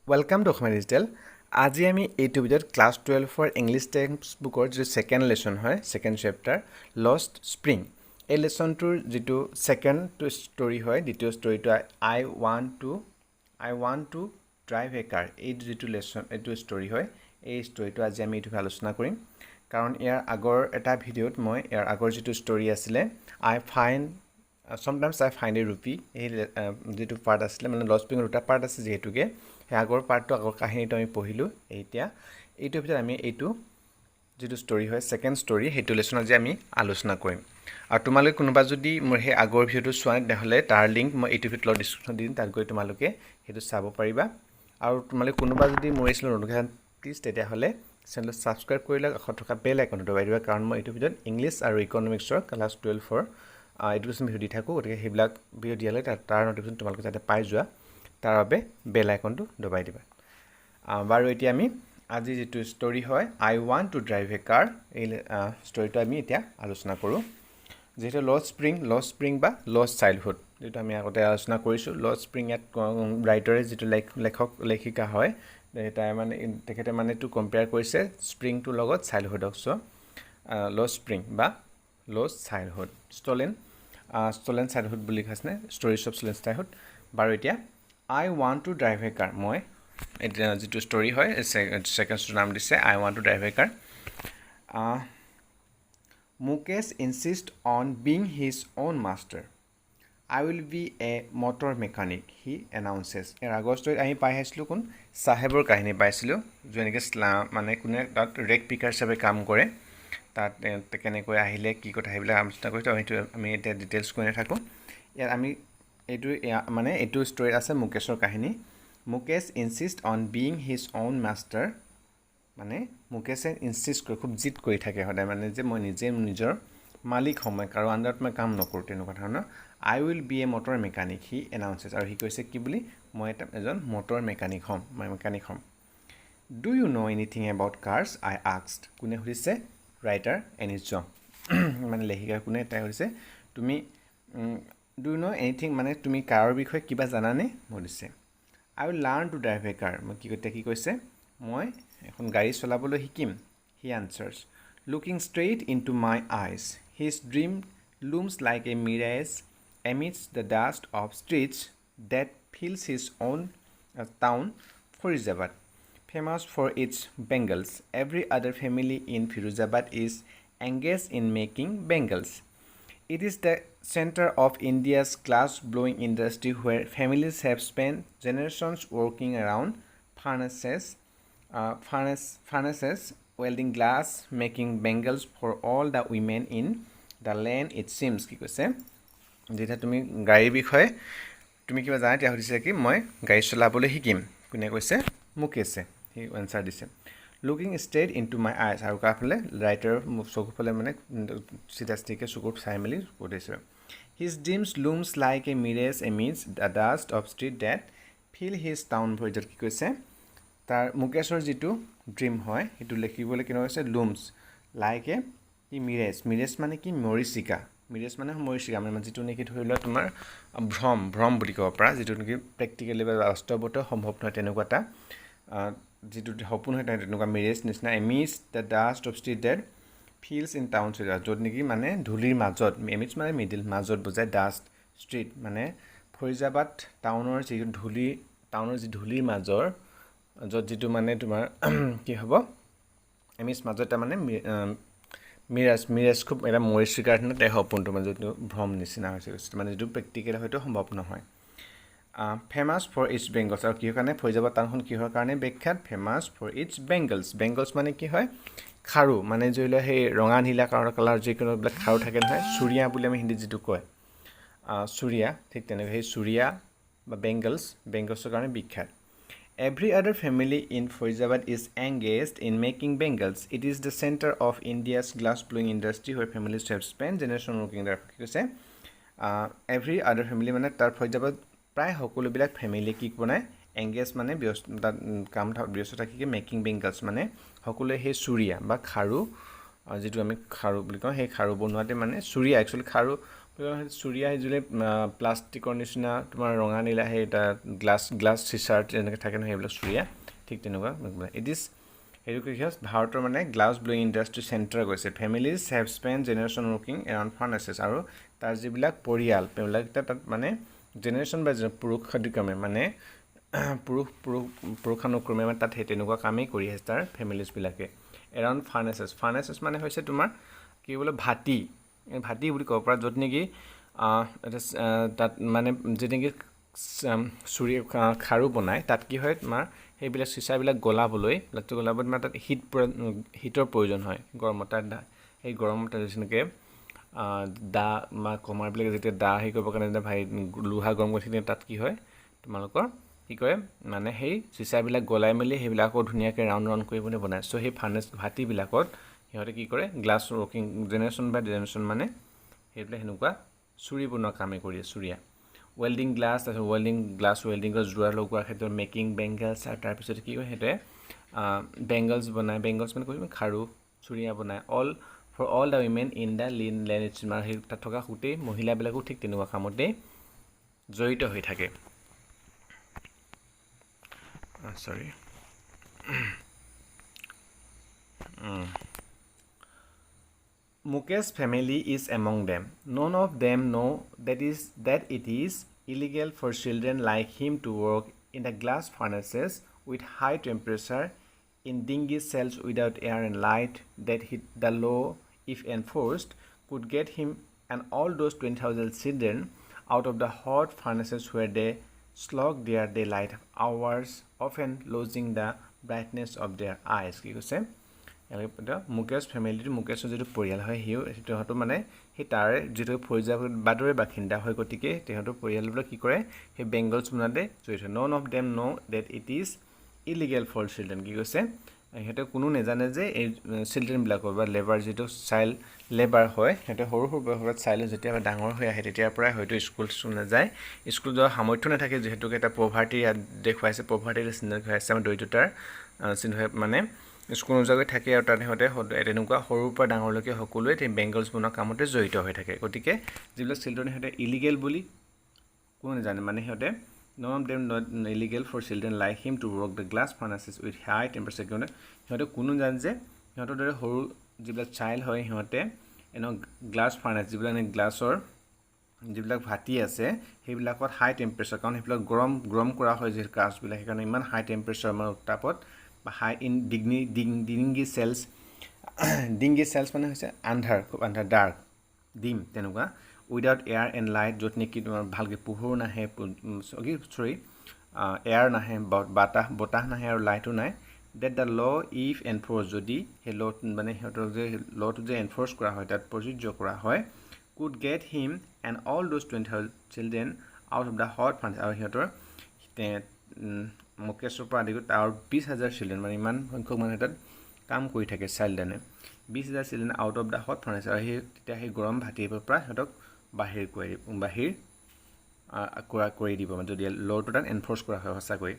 Welcome to Assamese Digital. আজি আমি এইটো ভিডিঅ'ত ক্লাছ 12 ইংলিছ টেক্সট বুকৰ যিটো সেকেন্ড লেসন হয় সেকেন্ড চেপ্টাৰ লষ্ট স্প্ৰিং এই লেসনটোৰ যিটো সেকেন্ড ষ্টৰী হয় দ্বিতীয় ষ্টৰীটো আই ওয়ান্ট টু ড্ৰাইভ এ কাৰ এই যিটো লেসন এইটো ষ্টৰী হয় এই ষ্টৰীটো আজি আমি এইটো আলোচনা কৰিম কাৰণ ইয়াৰ আগৰ এটা ভিডিঅ'ত মই ইয়াৰ আগৰ যিটো ষ্টৰী আছিলে sometimes I find a rupee এই যেটো পাৰ্ট আছিল মানে লষ্ট স্প্ৰিং দুটা পাৰ্ট আছে যেহেতুকে হে আগৰ পাৰ্টটো আগৰ কাহিনীটো আমি পঢ়িলো এতিয়া এইটো ভিতৰত আমি এইটো যেটো ষ্টৰী হয় সেকেন্ড ষ্টৰী হেতু লেসনত যে আমি আলোচনা কৰিম আৰু তোমালোকে কোনোবা যদি মোৰ হে আগৰ ভিডিঅ'টো চোৱা নহলে তাৰ লিংক মই এইটো ভিডিঅ'ৰ ডেসক্ৰিপচন দিম তাত গৈ তোমালোকে হেতু চাব পাৰিবা আৰু তোমালোকে কোনোবা যদি মোৰ এই চেনেল নতুন প্লিজ তেতিয়া হলে চেনেল সাবস্ক্ৰাইব কৰিলে কাষত থকা বেল আইকনটো দবাই দিবা কাৰণ মই এইটো ভিডিঅ'ত ইংলিছ আৰু ইকনমিক্সৰ ক্লাছ 12 এডুকেশ্যন ভিডিঅ' দি থাকোঁ গতিকে সেইবিলাক ভিডিঅ' দিয়ালে তাৰ নটিফিকেশ্যন তোমালোকে যাতে পাই যোৱা তাৰ বাবে বেল আইকনটো দবাই দিবা বাৰু এতিয়া আমি আজি যেটো ষ্টৰী হয় আই ওয়ান্ট টু ড্ৰাইভ এ কাৰ এই ষ্টৰীটো আমি এতিয়া আলোচনা কৰোঁ যেটো লষ্ট স্প্ৰিং বা লষ্ট চাইল্ডহুড যেটো আমি আগতে আলোচনা কৰিছোঁ লষ্ট স্প্ৰিং ইয়াত ৰাইটাৰে যেটো লেখিকা হয় তাই মানে তেখেতে মানে টু কম্পেয়াৰ কৰিছে স্প্ৰিংটোৰ লগত চাইল্ডহুডক সো লষ্ট স্প্ৰিং বা লষ্ট চাইল্ডহুড stolen childhood বুলি কৈছে stories of stolen childhood বাৰু এতিয়া I want to drive a car মই এটা যেটো ষ্টৰী হয় সেকেন্ড নাম দিছে I want to drive a car Mukesh insists on being his own master I will be a motor mechanic he announces এর আগষ্টত আমি পাই আহিছিলো কোন সাহেবৰ কাহিনী পাইছিলো যেনেকে মানে কোনে তাত ৰেক পিকাৰ হিচাপে কাম কৰে তাত কেনেকৈ আহিলে কি কথা হেবিলা আলোচনা কৰিছো আমি এটা ডিটেইলছ কৰি থাকো ইয়াৰ আমি এইটো মানে এইটো ষ্টৰী আছে মুকেশৰ কাহিনী Mukesh insist on being his own master মানে মুকেশে ইনসিষ্ট কৰি খুব জিদ কৰি থাকে হদায় মানে যে মই নিজে নিজৰ মালিক সময় কাৰো আন্ডাৰত মই কাম নকৰো তেনো কথা ন I will be a motor mechanic he announces আৰু হি কৈছে কি বুলি মই এজন মটৰ মেকানিক হম Do you know anything about cars? I asked. কোনে সুধিছে writer এনিছ মানে লেখিকা কোনে তাই কৈছে তুমি do you know anything মানে তুমি কাৰৰ বিষয়ে কিবা জানানে মৰিছে I will learn to drive a car মই কি কৈছে মই এখন গাড়ী চলাবলৈ শিকিম he answers looking straight into my eyes his dream looms like a mirage amidst the dust of streets that fills his own town Firozabad famous for its bangles. Every other family in Firozabad is engaged in making bangles. It is the center of India's glass-blowing industry where families have spent generations working around furnaces, welding glass, making bangles for all the women in the land it seems. কি কৈছে যেটা তুমি গাড়ীৰ বিষয়ে তুমি কিবা জানা তিয়া হদিছে কি মই গাড়ী চলাবলৈ শিকিম কোনে কৈছে মুকেশে he answer দিছে looking straight into my eyes আৰু কাফলে ৰাইটাৰ চকুফলে মানে সিধাস্তিকে চকুত চাই মেলি কৈছে his dreams looms like a mirage amidst the dust of street that fill his town ভইজত কি কৈছে তাৰ মুকেশৰ যেটো ড্ৰিম হয় হেতু লেখিবলৈ কিনো কৈছে looms like a mirage মানে কি মৰিচিকা মিৰেজ মানে মৰিচিকা মানে যেটো নেকি ধৰিলা তোমাৰ ভ্ৰম বুলি কব পৰা যেটো নেকি প্ৰ্যাকটিক্যালি বা বাস্তৱত সম্ভৱ নহয় তেনেকুৱাটা যেটো সপোন হয় তেনেকুৱা মিৰেজ নিচিনা amidst the dust of street that fills in town যত নেকি মানে ধুলিৰ মাজত এমিস মানে মিডল মাজত বুজায় ডাস্ট স্ট্ৰীট মানে ফৰিজাবাদ টাউনৰ যি ধুলিৰ মাজৰ যত যেটো মানে তোমাৰ কি হ'ব এমিস মাজত মানে মিৰাজ খুব এটা মৰিচিকাৰ ন তে সপোনটো মানে যেটো ভ্ৰম নিচিনা হৈছে মানে যেটো প্ৰ্যাকটিক্যালি হয়তো সম্ভৱ নহয় famous for its bangles আৰু কিহৰ কাৰণে ফৰিজাবাদ টাউনখন কিহৰ কাৰণে বিখ্যাত famous for its bangles মানে কি হয় খাৰু মানে জইলা হে ৰঙা নীলা কালাৰ যিকোনো ব্লেক খাৰু থাকে নহয় চুৰিয়া বুলি আমি হিন্দীত যেটো কয় চুৰিয়া ঠিক তেনে হে চুৰিয়া বা bangles কাৰণে বিখ্যাত Every other family in Firozabad is engaged in making bangles. It is the center of India's glass-blowing industry where families have spent generations working there. Because every other family মানে তাৰ Firozabad প্ৰায় সকলো বিলাক family কি বনায় engage মানে কাম ব্যস্ত থাকে মেকিং বেংগলস মানে সকলো হে চুৰিয়া বা খাৰু যেটো আমি খাৰু বুলি কওঁ হে খাৰু বনোৱাতে মানে চুৰিয়া একচুয়ালি খাৰু চুৰিয়া সিজুলে প্লাষ্টিকৰ নিচিনা তোমাৰ ৰঙা নীলা সেই এটা গ্লাছ চিচাৰ যেনেকৈ থাকে নহয় সেইবিলাক চুৰিয়া ঠিক তেনেকুৱা ইট ইজ এডুকেশ্যন ভাৰতৰ মানে গ্লাছ ব্লুইং ইণ্ডাষ্ট্ৰি চেণ্টাৰ গৈছে families have spend generation working around furnaces আৰু তাৰ যিবিলাক পৰিয়াল তেওঁবিলাক তাত মানে জেনেৰেশ্যন বাই পুৰুষানুক্ৰমে মানে পুৰুষানুক্ৰমে মানে তাত সেই তেনেকুৱা কামেই কৰি আছে তাৰ ফেমিলিজবিলাকে এৰাউণ্ড ফাৰ্নেচেছ মানে হৈছে তোমাৰ কি বোলে ভাটি বুলি ক'ব পৰা য'ত নেকি তাত মানে য'ত নেকি চুৰি খাৰু বনায় তাত কি হয় তোমাৰ সেইবিলাক চিচাবিলাক গলাবলৈ তোমাৰ তাত হিটৰ প্ৰয়োজন হয় গৰমত তাত সেই গৰমত যেনেকৈ দা বা কমাৰবিলাকে যেতিয়া দা হেৰি কৰিবৰ কাৰণে লোহা গৰম কৰি থাকে তাত কি হয় তোমালোকৰ কি কৰে মানে সেই চিচাবিলাক গলাই মেলি সেইবিলাকো ধুনীয়াকৈ ৰাউণ্ড কৰিবলৈ বনায় চ' সেই ভাটিবিলাকত সিহঁতে কি কৰে গ্লাছ ৱৰ্কিং জেনেৰেশ্যন বাই জেনেৰেশ্যন মানে সেইবিলাক সেনেকুৱা চুৰি বনোৱা কামেই কৰি চুৰিয়া ৱেল্ডিং গ্লাছ তাৰপিছত ৱেল্ডিঙৰ যোৰা লগোৱাৰ ক্ষেত্ৰত মেকিং বেংগলছ আৰু তাৰপিছত কি কয় সেইটোৱে বেংগলছ বনায় বেংগলছ মানে কৈছোঁ খাৰু চুৰিয়া বনায় for all the women in the land মানে সেই তাত থকা গোটেই মহিলাবিলাকো ঠিক তেনেকুৱা কামতেই জড়িত হৈ থাকে Mukesh family is among them. None of them know that it is illegal for children like him to work in the glass furnaces with high temperature in dingy cells without air and light, that the law, if enforced, could get him and all those 20,000 children out of the hot furnaces where they slog their daylight hours, often losing the brightness of their eyes. কি কৈছে মুকেশ ফেমিলিটো মুকেশৰ যিটো পৰিয়াল হয় সিহঁতো মানে সেই তাৰে যিটো ফৈজাবাদৰে বাসিন্দা হয় গতিকে সিহঁতৰ পৰিয়ালবিলাক কি কৰে সেই বেংগলছ বনাওঁতে জড়িত none of them now' that it is illegal for children কি কৈছে সিহঁতে কোনো নাজানে যে এই চিলড্ৰেনবিলাকৰ বা লেবাৰ যিটো চাইল্ড লেবাৰ হয় সিহঁতে সৰু বয়সত চাইল্ড যেতিয়া ডাঙৰ হৈ আহে তেতিয়াৰ পৰাই হয়তো স্কুল নাযায় স্কুল যোৱাৰ সামৰ্থ্য নাথাকে যিহেতুকে এটা পভাৰ্টি দেখুৱাইছে পভাৰ্টিৰ চিহ্ন দেখুৱাইছে আমাৰ দৰিদ্ৰতাৰ চিহ্ন মানে স্কুল নোযোৱাকৈ থাকে আৰু তাত সিহঁতে তেনেকুৱা সৰুৰ পৰা ডাঙৰলৈকে সকলোৱে সেই বেংগলছ বনোৱা কামতে জড়িত হৈ থাকে গতিকে যিবিলাক চিলড্ৰেন সিহঁতে ইলিগেল বুলি কোনো নাজানে মানে সিহঁতে none of them not illegal for children like him to work the glass furnaces with high temperature সিহঁতে কোনো জানে যে সিহঁতৰ দৰে সৰু যিবিলাক চাইল্ড হয় সিহঁতে গ্লাছ ফাৰ্নেছ যিবিলাক গ্লাছৰ যিবিলাক ভাটি আছে সেইবিলাকত হাই টেম্পাৰেচাৰ কাৰণ সেইবিলাক গৰম কৰা হয় যিহেতু কাষ্টবিলাক সেইকাৰণে ইমান হাই টেম্পাৰেচাৰ আমাৰ উত্তাপত বা হাই ইন ডিংগি চেলছ মানে হৈছে খুব আন্ধাৰ ডাৰ্ক ডিম তেনেকুৱা উইদাউট এয়াৰ এণ্ড লাইট য'ত নেকি তোমাৰ ভালকৈ পোহৰ নাহে এয়াৰ নাহে বতাহ নাহে আৰু লাইটো নাই date the law' if enforced যদি সেই ল' মানে সিহঁতৰ যে ল'টো যে এনফ'ৰ্চ কৰা হয় তাত প্ৰযোজ্য কৰা হয় could get him and all those 20,000 children out of the hot furnace আৰু সিহঁতৰ মুকেশৰ পৰা আদি কৰি তাৰ 20,000 চিলড্ৰেন মানে ইমান সংখ্যক মানুহে তাত কাম কৰি থাকে চাইল্ড্ৰেনে 20,000 children out of the hot furnace আৰু তেতিয়া সেই গৰম ভাটিৰ পৰা সিহঁতক বাহিৰ কৰি দিব মানে যদি ল'টো তাত এনফ'ৰ্চ কৰা হয় সঁচাকৈ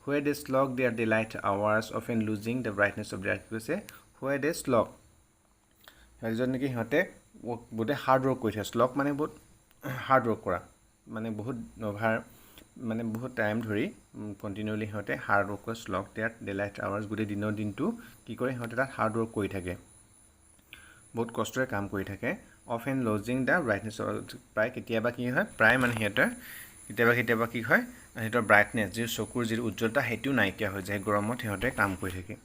where they slog their daylight hours often losing the brightness of their কৈছে where they slog য'ত নেকি সিহঁতে বহুত হাৰ্ড ৱৰ্ক কৰি থাকে শ্লগ মানে বহুত হাৰ্ড ৱৰ্ক কৰা মানে বহুত টাইম ধৰি কণ্টিনিউলি সিহঁতে হাৰ্ড ৱৰ্ক কৰে শ্লগ দেয়াৰ ডেলাইট আৱাৰ্ছ গোটেই দিনটো কি কৰে সিহঁতে তাত হাৰ্ড ৱৰ্ক কৰি থাকে বহুত কষ্টৰে কাম কৰি থাকে অফেন লজিং দ্য ব্ৰাইটনেছ প্ৰায় কেতিয়াবা কি হয় প্ৰায় মানে সিহঁতৰ কেতিয়াবা কি হয় সিহঁতৰ ব্ৰাইটনেছ যি চকুৰ যিটো উজ্জ্বলতা সেইটোও নাইকিয়া হৈ যায় গৰমত সিহঁতে কাম কৰি থাকে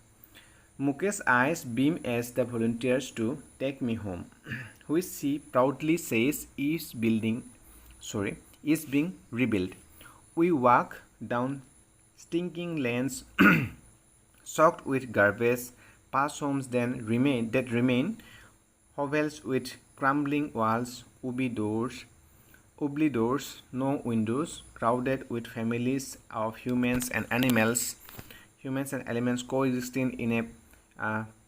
Mukesh eyes beam as the volunteers to take me home, which she proudly says is being rebuilt. We walk down stinking lanes soaked with garbage, past homes that remain hovels with crumbling walls, ugly doors, no windows, crowded with families of humans and elements coexisting in a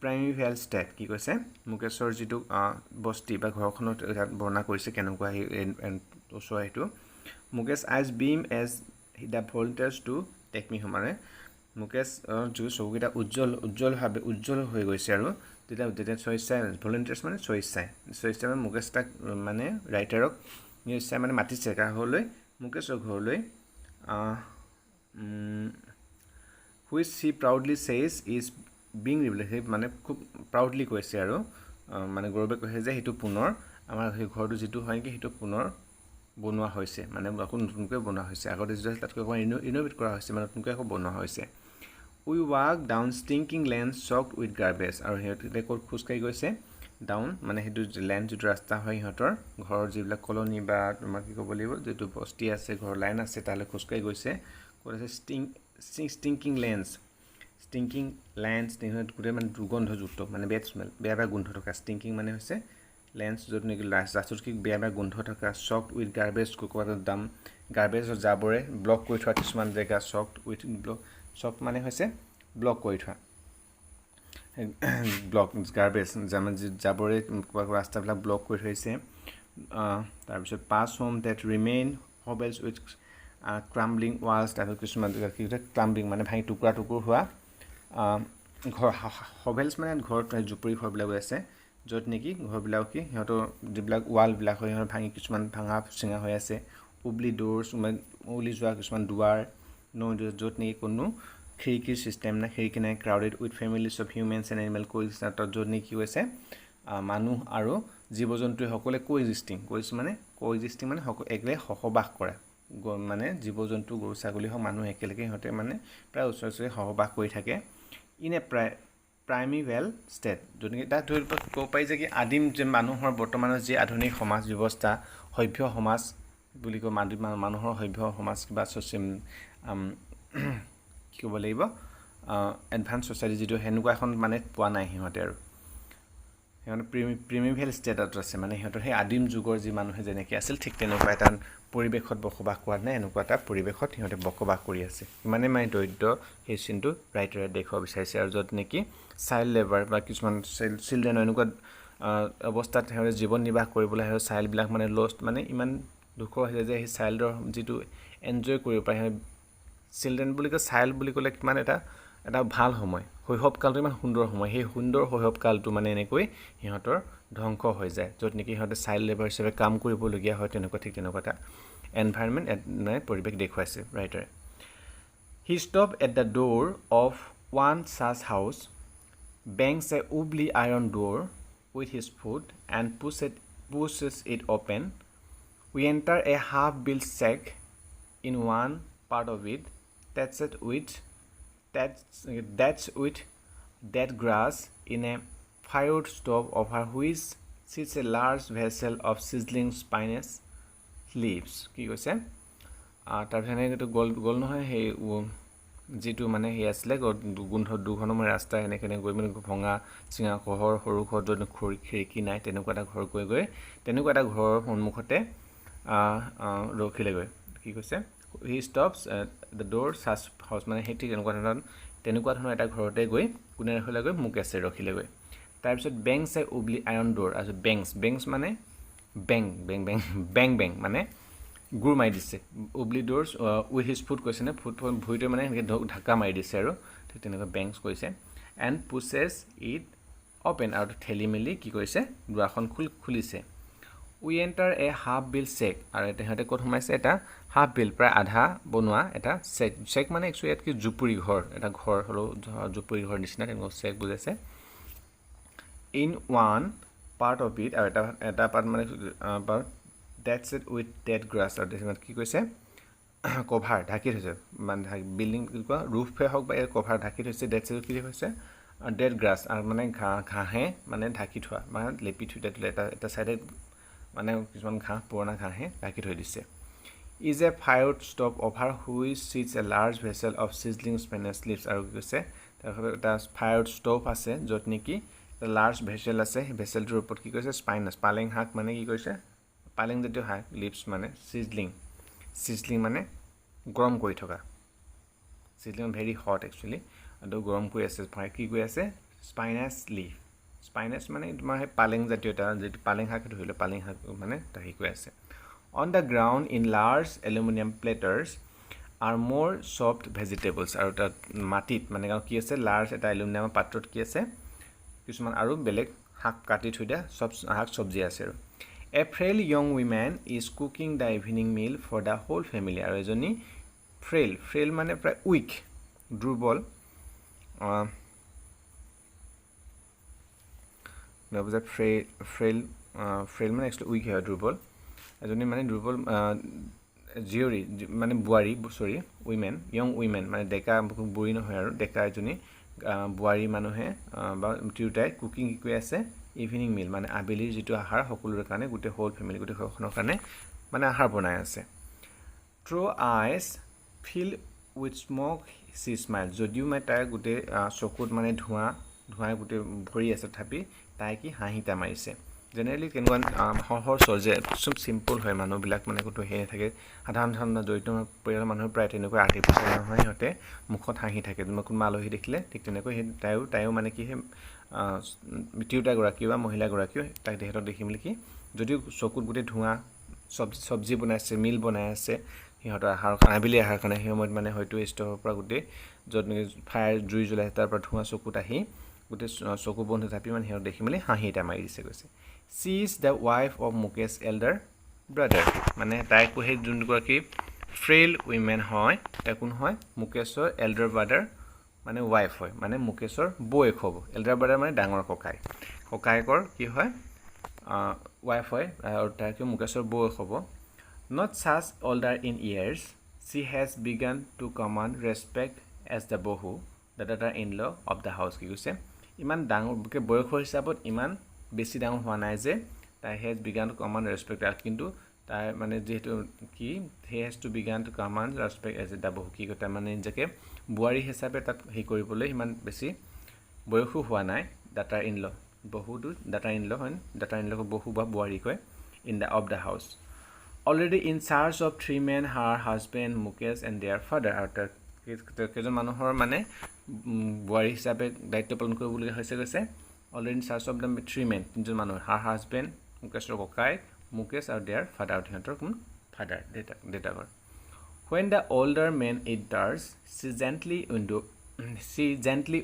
primeval state কি কৈছে মুকেশৰ যিটো বস্তি বা ঘৰখনত বৰ্ণনা কৰিছে কেনেকুৱা ওচৰ সেইটো Mukesh eyes beam as the volunteers to take me home মানে মুকেশ যিটো চকুকেইটা উজ্জ্বল হৈ গৈছে আৰু তেতিয়া স্বইচ্ছাই ভলেণ্টিয়াৰ্ছ মানে স্বইচ্ছাই মানে মুকেশ তাক মানে ৰাইটাৰক নিশ্চয় মানে মাতিছে ঘৰলৈ মুকেশৰ ঘৰলৈ হুইচ হি প্ৰাউডলি চেজ ইজ বিং ৰিবিল্ড সেই মানে খুব প্ৰাউডলি কৈছে আৰু মানে গৌৰৱে কৈছে যে সেইটো পুনৰ আমাৰ সেই ঘৰটো যিটো হয় নেকি সেইটো পুনৰ বনোৱা হৈছে মানে আকৌ নতুনকৈ বনোৱা হৈছে আগতে যিটো আছিল তাতকৈ অকণমান ইন'ভেট কৰা হৈছে মানে নতুনকৈ আকৌ বনোৱা হৈছে we walk down stinking land choked with garbage আৰু সিহঁতে ক'ত খোজকাঢ়ি গৈছে ডাউন মানে সেইটো লেণ্ড যিটো ৰাস্তা হয় সিহঁতৰ ঘৰৰ যিবিলাক কলনি বা তোমাৰ কি ক'ব লাগিব যিটো বস্তি আছে ঘৰৰ লাইন আছে তালৈ খোজকাঢ়ি গৈছে ক'ত আছে ষ্টিংকিং লেণ্ডছ গোটেই মানে দুৰ্গন্ধযুক্ত মানে বেড স্মেল বেয়া গোন্ধ থকা ষ্টিংকিং মানে হৈছে লেণ্ডছ য'ত নেকি ৰাস্তাটোত কি বেয়া গোন্ধ থকা চকড উইথ গাৰ্বেজ ক'ৰবাত দাম গাৰ্বেজৰ জাবৰে ব্লক কৰি থোৱা কিছুমান জেগা চকড উইথ চক মানে হৈছে ব্লক কৰি থোৱা গাৰ্বেজ জাবৰে ৰাস্তাবিলাক ব্লক কৰি থৈছে তাৰপিছত past home that remain hovels with crumbling walls তাৰপিছত কিছুমান জেগাত কি হৈছে ক্ৰাম্বলিং মানে ভাঙি টুকুৰা হোৱা ঘৰ হবেলছ মানে ঘৰত জুপুৰি ঘৰবিলাক আছে য'ত নেকি ঘৰবিলাক কি সিহঁতৰ যিবিলাক ৱালবিলাক হয় সিহঁতৰ ভাঙি কিছুমান ভাঙা চিঙা হৈ আছে উবলি ড'ৰ্ছ উলি যোৱা কিছুমান দুৱাৰ য'ত নেকি কোনো খিৰিকীৰ ছিষ্টেম নাই খিৰিকী নাই crowded with families of humans and animal coexist য'ত নেকি হৈছে মানুহ আৰু জীৱ জন্তুৱে সকলোৱে কোএক্সিষ্টিং মানে একেলগে সহবাস কৰা মানে জীৱ জন্তু গৰু ছাগলী হওক মানুহ একেলগে সিহঁতে মানে প্ৰায় ওচৰে সহবাস কৰি থাকে ইন এ প্ৰাইমিভেল ষ্টেট য'ত নেকি তাত ধৰি ক'ব পাৰি যে কি আদিম যে মানুহৰ বৰ্তমানৰ যি আধুনিক সমাজ ব্যৱস্থা সভ্য সমাজ বুলি কয় মানুহৰ সভ্য সমাজ কিবা কি ক'ব লাগিব এডভান্স ছ'চাইটি যিটো সেনেকুৱা এখন মানে পোৱা নাই সিহঁতে আৰু সিহঁতে প্ৰিমিভেল ষ্টেটত আছে মানে সিহঁতৰ সেই আদিম যুগৰ যি মানুহে যেনেকৈ আছিল ঠিক তেনেকুৱা এটা পৰিৱেশত বসবাস কৰা নাই এনেকুৱা এটা পৰিৱেশত সিহঁতে বসবাস কৰি আছে ইমানে মানে দৰিদ্ৰ সেই চিনটো ৰাইটাৰে দেখুৱাব বিচাৰিছে আৰু য'ত নেকি চাইল্ড লেবাৰ বা কিছুমান চিলড্ৰেনৰ এনেকুৱা অৱস্থাত সিহঁতে জীৱন নিৰ্বাহ কৰিবলৈ আহে চাইল্ডবিলাক মানে লষ্ট মানে ইমান দুখৰ হৈছে যে সেই চাইল্ডৰ যিটো এনজয় কৰিব পাৰে চিলড্ৰেন বুলি কয় চাইল্ড বুলি ক'লে কিমান এটা ভাল সময় শৈশৱকালটো ইমান সুন্দৰ সময় সেই সুন্দৰ শৈশৱকালটো মানে এনেকৈ সিহঁতৰ ধ্বংস হৈ যায় য'ত নেকি সিহঁতে চাইল্ড লেবাৰ হিচাপে কাম কৰিবলগীয়া হয় তেনেকুৱা এটা এনভাইৰনমেণ্ট মানে পৰিৱেশ দেখুৱাইছে ৰাইটাৰে he stop at the door of one such house bangs a wobbly iron door with his foot and pushes it open we enter a half built shack in one part of it that's with dead grass in a fired stove over which sits a large vessel of sizzling spinach leaves কি কৈছে তাৰপিছত এইটো গ'ল নহয় সেই যিটো মানে সেই আছিলে দুখনমান ৰাস্তা এনেকৈ গৈ মানে ভঙা চিঙা ঘৰ সৰু ঘৰ য'ত খিৰিকী নাই তেনেকুৱা এটা ঘৰ গৈ তেনেকুৱা এটা ঘৰৰ সন্মুখতে ৰখিলেগৈ কি কৈছে হি stops the door Shah house মানে সেই ঠিক তেনেকুৱা ধৰণৰ এটা ঘৰতে গৈ কোনে ৰখিলেগৈ মুকেশে ৰখিলেগৈ তাৰপিছত বেংছ এ উবলি আইৰণ ড'ৰ আৰু বেংছ মানে বেং মানে গুৰ মাৰি দিছে উবলি ড'ৰ্ছ উইথ হিজ ফুট কৈছে নে ভৰিটোৱে মানে এনেকৈ ঢাকা মাৰি দিছে আৰু ঠিক তেনেকুৱা বেংছ কৈছে এণ্ড পুচেছ ইট অ'পেন আৰু ঠেলি মেলি কি কৰিছে দুৱাৰখন খুলিছে উই এণ্টাৰ এ হাফ বিল চেক আৰু সিহঁতে ক'ত সোমাইছে এটা হাফ বিল প্ৰায় আধা বনোৱা এটা চেক মানে একচুৱেলি ইয়াত কি জুপুৰি ঘৰ এটা ঘৰ হ'লেও জুপুৰি ঘৰ নিচিনা তেনেকুৱা চেক বুজাইছে in one part of it আৰু এটা পাৰ্ট মানে that's it with dead grass আৰু কি কৈছে কভাৰ ঢাকি থৈছে মানে বিল্ডিং কি কয় ৰুফে হওক বা এই কভাৰ ঢাকি থৈছে ডেটছ ইট কি হৈছে ডেড গ্ৰাছ আৰু মানে ঘাঁহে মানে ঢাকি থোৱা মানে লেপি থৈ এটা চাইডে মানে কিছুমান পুৰণা ঘাঁহে ঢাকি থৈ দিছে is a fired stove over which sits a large vessel of sizzling spinach leaves আৰু কি কৈছে তাৰপিছত এটা ফায়াৰ্ড ষ্টভ আছে য'ত নেকি এটা লাৰ্জ ভেছেল আছে সেই ভেছেলটোৰ ওপৰত কি কৈছে স্পাইনাছ পালেং শাক মানে কি কৈছে পালেং জাতীয় শাক লিভছ মানে চিজলিং মানে গৰম কৰি থকা চিজলিং ভেৰি হট একচুৱেলি আৰু গৰম কৰি আছে কি কৰি আছে স্পাইনাছ মানে তোমাৰ সেই পালেং জাতীয় এটা যিটো পালেং শাক ধৰি লওক পালেং শাক মানে হেৰি কৰি আছে on the ground in large aluminium platters are more soft vegetables আৰু তাত মাটিত মানে কি আছে লাৰ্জ এটা এলুমিনিয়ামৰ পাত্ৰত কি আছে কিছুমান আৰু বেলেগ শাক কাটি থৈ দিয়া সব শাক সবজি আছে আৰু A frail young woman is cooking the evening meal for the whole family আৰু এজনী frail মানে প্ৰায় weak দুৰ্বল নবজা frail মানে actually weak হয় দুৰ্বল এজনী মানে দুৰ্বল জিয়ৰী মানে বুৱাৰী সৰি উইমেন ইয়ং উইমেন মানে ডেকা বুঢ়ী নহয় আৰু ডেকা এজনী বুৱাৰী মানুহে বা তিৰোতাই কুকিং কি কৰি আছে ইভিনিং মিল মানে আবেলিৰ যিটো আহাৰ সকলোৰে কাৰণে গোটে হোল ফ্যামিলি গোটে ঘৰখনৰ কাৰণে মানে আহাৰ বনাই আছে through eyes fill with smoke she smile যদিও মানে তাই গোটে চকুত মানে ধোঁৱাই গোটে ভৰি আছে তথাপি তাই কি হাঁহিটা মাৰিছে জেনেৰেলি কেনেকুৱা সহজ সহজে চব সিম্পল হয় মানুহবিলাক মানে কোনো হে থাকে সাধাৰণ জড়িত পৰিয়ালৰ মানুহৰ প্ৰায় তেনেকুৱা আৰ্টিফিচিয়েল নহয় সিহঁতে মুখত হাঁহি থাকে কোনোবা আলহী দেখিলে ঠিক তেনেকৈ সেই তাইও মানে কি তিৰোতাগৰাকী বা মহিলাগৰাকীও তাই তেহেঁতক দেখি মেলি কি যদিও চকুত গোটেই ধোঁৱা চবজি বনাইছে মিল বনাই আছে সিহঁতৰ আহাৰ আবেলি আহাৰ কাৰণে সেই সময়ত মানে হয়তো ষ্ট'ভৰ পৰা গোটেই য'ত ফায়াৰ জুই জ্বলাই তাৰ পৰা ধোঁৱা চকুত আহি গোটেই চকু বন্ধ থাপি মানে সিহঁতক দেখি মেলি হাঁহি এটা মাৰি দিছে কৈছে She is the wife of Mukesh elder brother মানে তাইকো সেই যোনগৰাকী frail women হয় তাই কোন হয় মুকেশৰ elder brother মানে ওয়াইফ হয় মানে মুকেশৰ বৌয়েক হ'ব এল্ডাৰ ব্ৰাদাৰ মানে ডাঙৰ ককায়েকৰ কি হয় ওয়াইফ হয় আৰু তাইকে মুকেশৰ বৌয়েক হ'ব not such older in years she has begun to command respect as the bohu the daughter-in-law of the house কি কৈছে ইমান ডাঙৰ বয়সৰ হিচাপত ইমান বেছি ডাঙৰ হোৱা নাই যে তাই has begun to command respect কিন্তু তাই মানে যেহেতু কি he has to begin to command respect as the bohu কি কথা মানে যেকে বুৱাৰী হিচাপে তাত হে কৰিবলৈ ইমান বেছি বয়সো হোৱা নাই daughter in law বহুটো daughter in law হয় daughter in law বহু বা বুৱাৰী কয় in the of the house already in charge of three men her husband Mukesh and their father আৰু কেজন মানুহৰ মানে বুৱাৰী হিচাপে দায়িত্ব পালন কৰিবলৈ হৈছে গৈছে already in charge of the three men তিনজন মানুহ her husband মুকেশৰ ককায়েক Mukesh আৰু their father সিহঁতৰ কোন father দেউতাকৰ When the older man enters, she gently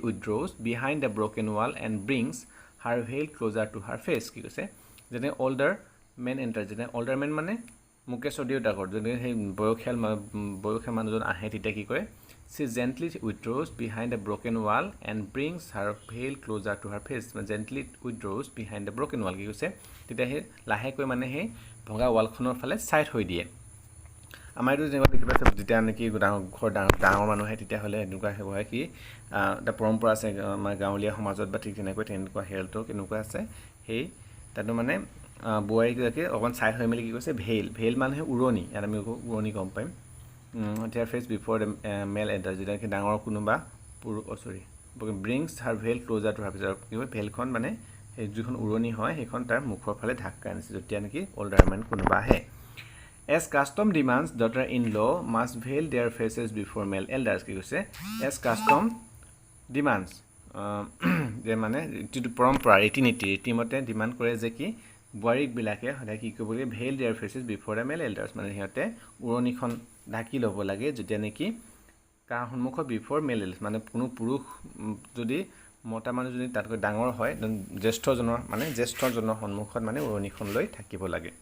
withdraws behind the broken wall and brings her veil closer to her face. কি কৈছে যেনে older man enters যেনে older man মানে মুকেশৰ দেউতাকৰ যেনে সেই বয়সীয়াল মানুহজন আহে তেতিয়া কি কয় she gently withdraws behind the broken wall and brings her veil closer to her face. Gently withdraws behind the broken wall কি কৈছে তেতিয়া সেই লাহেকৈ মানে সেই ভঙা ৱালখনৰ ফালে সাইড হৈ দিয়ে আমাৰ এইটো যেনেকুৱা কিবা যেতিয়া নেকি ডাঙৰ মানুহ আহে তেতিয়া হ'লে এনেকুৱা হয় কি এটা পৰম্পৰা আছে আমাৰ গাঁৱলীয়া সমাজত বা ঠিক তেনেকুৱা হেল্থৰ কেনেকুৱা আছে সেই তাতো মানে বুৱাৰীগৰাকী অকণ চাই হৈ মেলি কি কৈছে ভেইল মানুহে উৰণি ইয়াত আমি উৰণি গম পাইম their face before the male enters যেতিয়া কি ডাঙৰ কোনোবা brings her veil closer to her face কি হয় ভেলখন মানে সেই যিখন উৰণি হয় সেইখন তাৰ মুখৰ ফালে ঢাকা আনিছে যেতিয়া নেকি older man কোনোবা আহে As custom demands, daughter-in-law must veil their faces before male elders কি কৈছে as custom demands যে মানে যিটো পৰম্পৰা ৰীতিমতে ডিমান্ড কৰে যে কি বুৱাৰীবিলাকে সদায় কি কৰিব লাগে veil their faces before the male elders মানে সিহঁতে উৰণিখন ঢাকি ল'ব লাগে যেতিয়া নেকি কাৰ সন্মুখত before male elders মানে কোনো পুৰুষ যদি মতা মানুহ যদি তাতকৈ ডাঙৰ হয় জ্যেষ্ঠজনৰ সন্মুখত মানে উৰণিখন লৈ থাকিব লাগে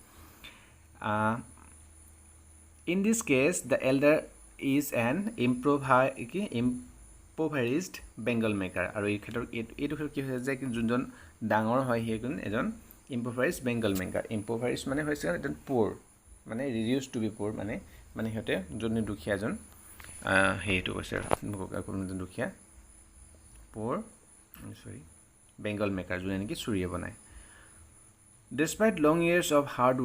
In this case, the elder is an impoverished bangle maker. আৰু এই ক্ষেত্ৰত এইটো কি হৈছে যে যোনজন ডাঙৰ হয় সেইজন এজন impoverished bangle maker. Impoverished মানে হৈছে এজন poor মানে reduced to be poor মানে সিহঁতে যোন দুখীয়া এজন সেইটো হৈছে কোনজন দুখীয়া poor bangle maker যোনে নেকি চুৰিয়ে বনায় Despite long years of hard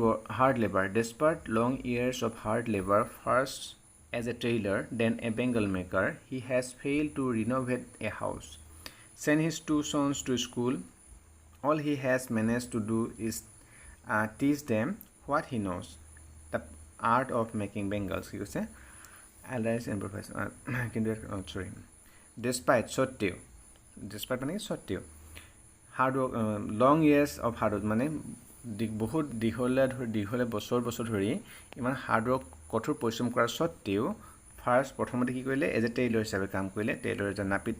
labor, first as a tailor, then a bangle maker, he has failed to renovate a house, send his two sons to school. All he has managed to do is teach them what he knows, the art of making bangles. He say, elders and professor. Despite hard work, long years of hard work মানে বহুত দীঘলে বছৰ ধৰি ইমান hard work কঠোৰ পৰিশ্ৰম কৰাৰ সত্ত্বেও first প্ৰথমতে কি কৰিলে এজ এ টেইলৰ হিচাপে কাম কৰিলে টেইলৰ এজ এ নাপিত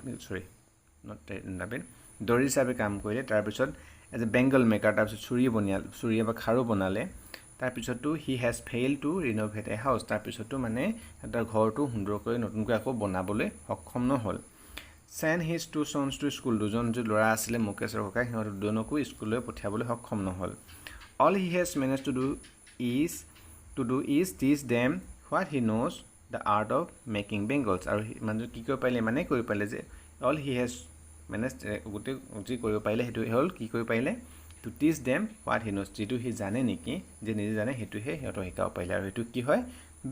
নাপিত দৰি হিচাপে কাম কৰিলে তাৰপিছত এজ এ বেংগল মেকাৰ তাৰপিছত চুৰি বা খাৰু বনালে তাৰপিছতো he has fail to renovate a house তাৰপিছতো মানে এটা ঘৰটো সুন্দৰকৈ নতুনকৈ আকৌ বনাবলৈ সক্ষম নহ'ল send his two sons to school দুজন যি ল'ৰা আছিলে মুকেশৰ ককাই সিহঁত দুজনকো স্কুললৈ পঠিয়াবলৈ সক্ষম নহ'ল all he has manage to do is teach them what he knows the art of making bangles আৰু মানে কি কৰিব পাৰিলে মানে কৰিব পাৰিলে যে অল হি হেজ মেনেজ গোটেই যি কৰিব পাৰিলে সেইটো হ'ল কি কৰিব পাৰিলে to teach them what he knows যিটো সি জানে নেকি যে নিজে জানে সেইটোহে সিহঁতক শিকাব পাৰিলে আৰু সেইটো কি হয়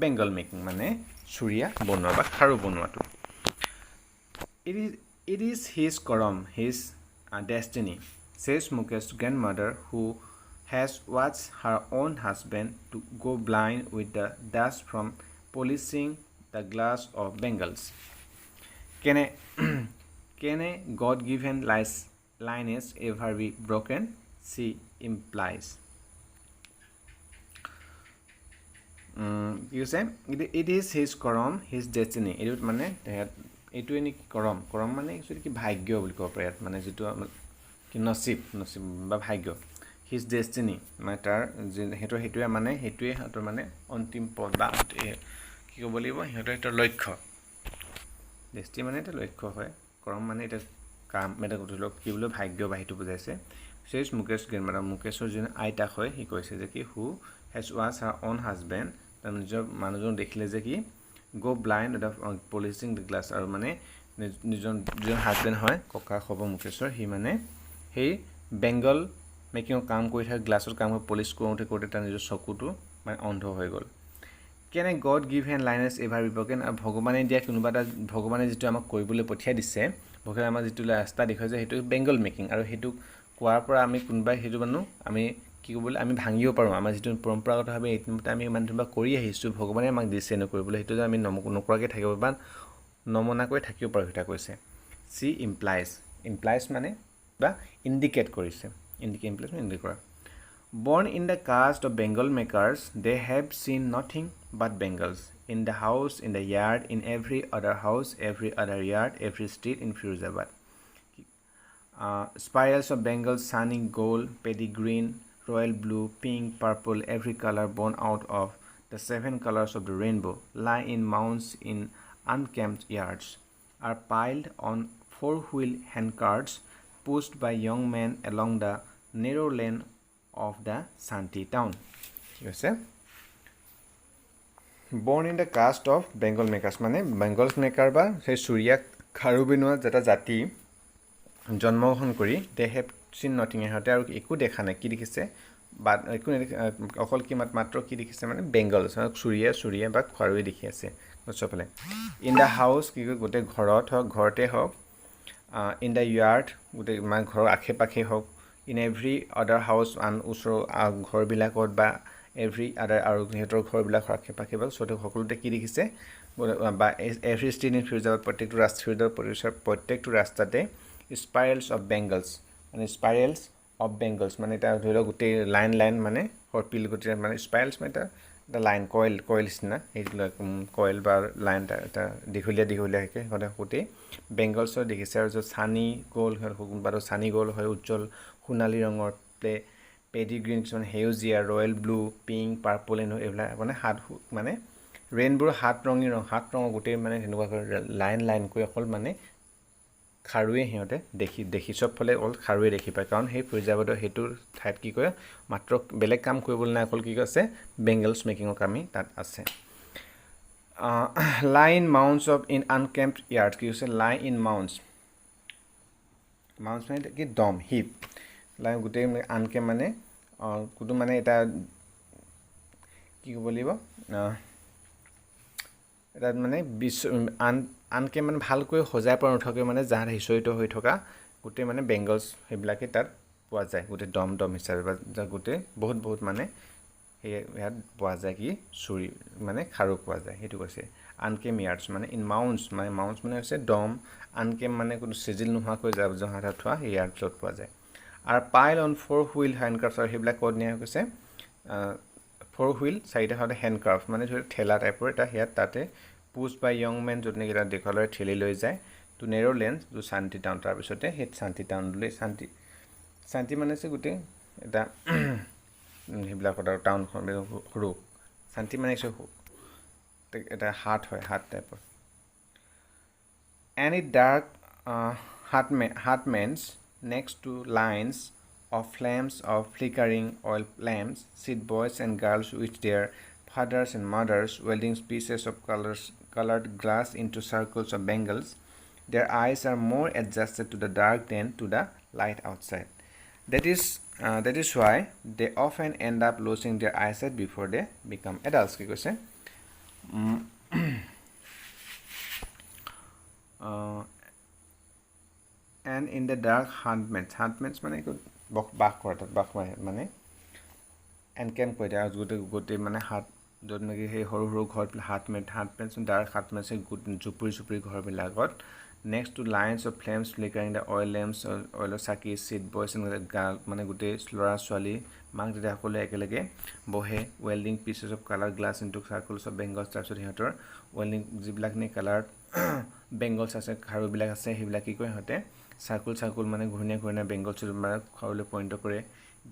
বেংগল মেকিং মানে চুৰিয়া বনোৱা বা খাৰু বনোৱাটো It is his karam, his destiny, says Mukesh's grandmother, who has watched her own husband to go blind with the dust from polishing the glass of bangles. Can a God-given lineage ever be broken? She implies. You say it is his karam, his destiny. It would mean এইটোৱে নেকি কৰম মানে actually কি ভাগ্য বুলি ক'ব পাৰি ইয়াত মানে যিটো কি নচিব বা ভাগ্য হিজ ডেষ্টিনি মানে তাৰ সেইটোৱে মানে সিহঁতৰ মানে অন্তিম পদ বা কি ক'ব লাগিব সিহঁতৰ লক্ষ্য ডেষ্টি মানে এটা লক্ষ্য হয় কৰম মানে এটা কাম এটা ধৰি লওক কি বোলে ভাগ্য বা সেইটো বুজাইছে চেজ মুকেশ গ্ৰেণ্ডমাদাৰ মুকেশৰ যোন আইতাক হয় সি কৈছে যে কি who has was her on husband তাৰ নিজৰ মানুহজন দেখিলে যে কি go blind without polishing the glass আৰু মানে যিজন হাজবেণ্ড হয় ককা হ'ব মুকেশৰ সি মানে সেই বেংগল মেকিঙৰ কাম কৰি থাকে গ্লাছৰ কাম পলিচ কৰোঁতে তাৰ নিজৰ চকুটো মানে অন্ধ হৈ গ'ল কেনে গড গিভ হেন লাইনেছ এভাৰ বি ব্ৰকেন আৰু ভগৱানে দিয়া কোনোবা এটা ভগৱানে যিটো আমাক কৰিবলৈ পঠিয়াই দিছে ভগৱানে আমাৰ যিটো ৰাস্তা দেখুৱাইছে সেইটো বেংগল মেকিং আৰু সেইটো কোৱাৰ পৰা আমি কোনোবাই সেইটো মানুহ আমি কি ক'বলৈ আমি ভাঙিব পাৰোঁ আমাৰ যিটো পৰম্পৰাগতভাৱে এইমতে আমি ইমানটো কৰি আহিছোঁ ভগৱানে আমাক দিছে নকৰিবলৈ সেইটো যে আমি নকৰাকৈ থাকিব বা নমনাকৈ থাকিব পাৰোঁ সেইটো কৈছে চি ইমপ্লাইজ মানে বা ইণ্ডিকেট কৰিছে ইমপ্লাইজ মানে ইণ্ডিকেট কৰা born in the caste of Bengal makers they have seen nothing but bangles in the house in the yard in every other house every other yard every street in Firozabad spirals of bangles shining gold pedigree royal blue, pink, purple, every color born out of the 7 colors of the rainbow, lie in mounds in unkempt yards, are piled on 4-wheel handcarts pushed by young men along the narrow lane of the Santi town. You say? Born in the caste of Bengal makers, মানে Bengal maker বা সেই চুৰিয়া খাৰু বিনোৱা যেটা জাতি জন্মগ্ৰহণ কৰি they have seen nothing ইহঁতে আৰু একো দেখা নাই কি দেখিছে বা একো অকল কি মাত্ৰ কি দেখিছে মানে বেংগলছ চুৰিয়া বা খাৰুৱে দেখি আছে চবফালে ইন দ্য হাউচ কি কয় গোটেই ঘৰতে হওক ইন দ্য য়াৰ্ড গোটেই মানে ঘৰৰ আশে পাশে হওক ইন এভৰি আদাৰ হাউচ আন ওচৰৰ ঘৰবিলাকত বা এভৰি আদাৰ আৰু সিহঁতৰ ঘৰবিলাকৰ আশে পাশে বা সকলোতে কি দেখিছে বা এভৰি ষ্ট্ৰীট ইন ফিৰোজাবাদ প্ৰত্যেকটো ৰাস্তাতে স্পাইৰেলছ অফ বেংগলছ মানে স্পাইৰেলছ অফ বেংগলছ মানে এটা ধৰি লওক গোটেই লাইন মানে সৰ্পিল গোটেই মানে স্পাইৰেলছ মানে এটা লাইন কইল নিচিনা সেইটো কইল বা লাইন এটা দীঘলীয়াকৈ সদায় গোটেই বেংগলছৰ দেখিছে আৰু য'ত চানি গ'ল কোনোবাটো চানি গ'ল হয় উজ্জ্বল সোণালী ৰঙৰ পেডিগ্ৰীণ কিছুমান সেউজীয়া ৰয়েল ব্লু পিংক পাৰ্পল এইবিলাক মানে ৰেইনবোৰ সাত ৰঙৰ গোটেই মানে তেনেকুৱাকৈ লাইনকৈ অকল মানে খাৰুৱে সিহঁতে দেখি চবফালে অকল খাৰুৱে দেখি পায় কাৰণ সেই ফিৰোজাবাদৰ সেইটো ঠাইত কি কয় মাত্ৰ বেলেগ কাম কৰিবলৈ নাই অকল কি কৈছে বেংগলছ মেকিঙৰ কামেই তাত আছে লাইন মাউণ্টছ অফ ইন আনকেম্পড ইয়াৰ্ড কি কৈছে লাইন ইন মাউণ্টছ মানে কি দম হিপ লাইন গোটেই আনকেম্প মানে কোনো মানে এটা কি ক'ব লাগিব এটা মানে আনকে মানে ভালকৈ সজাই পৰা নথকাকৈ মানে জাহাজ সিঁচৰিত হৈ থকা গোটেই মানে বেংগলছ সেইবিলাকে তাত পোৱা যায় গোটেই দম হিচাপে বা গোটেই বহুত মানে ইয়াত পোৱা যায় কি চুৰি মানে খাৰু পোৱা যায় সেইটো কৈছে আনকেম ইয়াৰ্ডছ মানে ইন মাউণ্টছ মানে হৈছে দম আনকেম মানে কোনো চিজিল নোহোৱাকৈ জাহাজত থোৱা ইয়াৰ্ডছত পোৱা যায় আৰু পাইল অন 4-wheel হেণ্ডক্ৰাফ্ট আৰু সেইবিলাক ক'ত নিয়া কৈছে 4-wheel চাৰিটা হেণ্ডক্ৰাফ্ট মানে ধৰি ঠেলা টাইপৰ এটা সেয়াত তাতে pushed by young men য'ত নেকি এটা দেশলৈ ঠেলি লৈ যায় to narrow lanes to শান্তি টাউন তাৰপিছতে সেই শান্তি টাউনলৈ শান্তি মানে আছে গোটেই এটা সেইবিলাকত আৰু টাউনখন সৰু শান্তি মানে এটা হাট হয় হাট টাইপৰ and it dark hutments next to lines of flames of flickering oil lamps sit boys and girls with their fathers and mothers welding pieces of colored glass into circles of bangles. Their eyes are more adjusted to the dark than to the light outside. That is why they often end up losing their eyesight before they become adults. কি কৈছে and in the dark hutments মানে বাস কৰে তাত বাস মানে এনকেম্প কৰি দিয়ে গোটেই মানে হাত য'ত নেকি সেই সৰু সৰু ঘৰবিলাক hutments ডাৰ্ক hutments জুপুৰি ঘৰবিলাকত next to lines of flames flickering the oil lamps oil চাকি sit boys and girls মানে গোটেই ল'ৰা ছোৱালী মাক দেউতা সকলোৱে একেলগে বহে welding pieces of colored glass into circles of bangles তাৰপিছত সিহঁতৰ welding যিবিলাক নে কালাৰ bangles আছে খাৰুবিলাক আছে সেইবিলাক কি কয় সিহঁতে circle মানে ঘূৰ্ণীয়া bangles মানে খাৰুলৈ পইণ্ট কৰে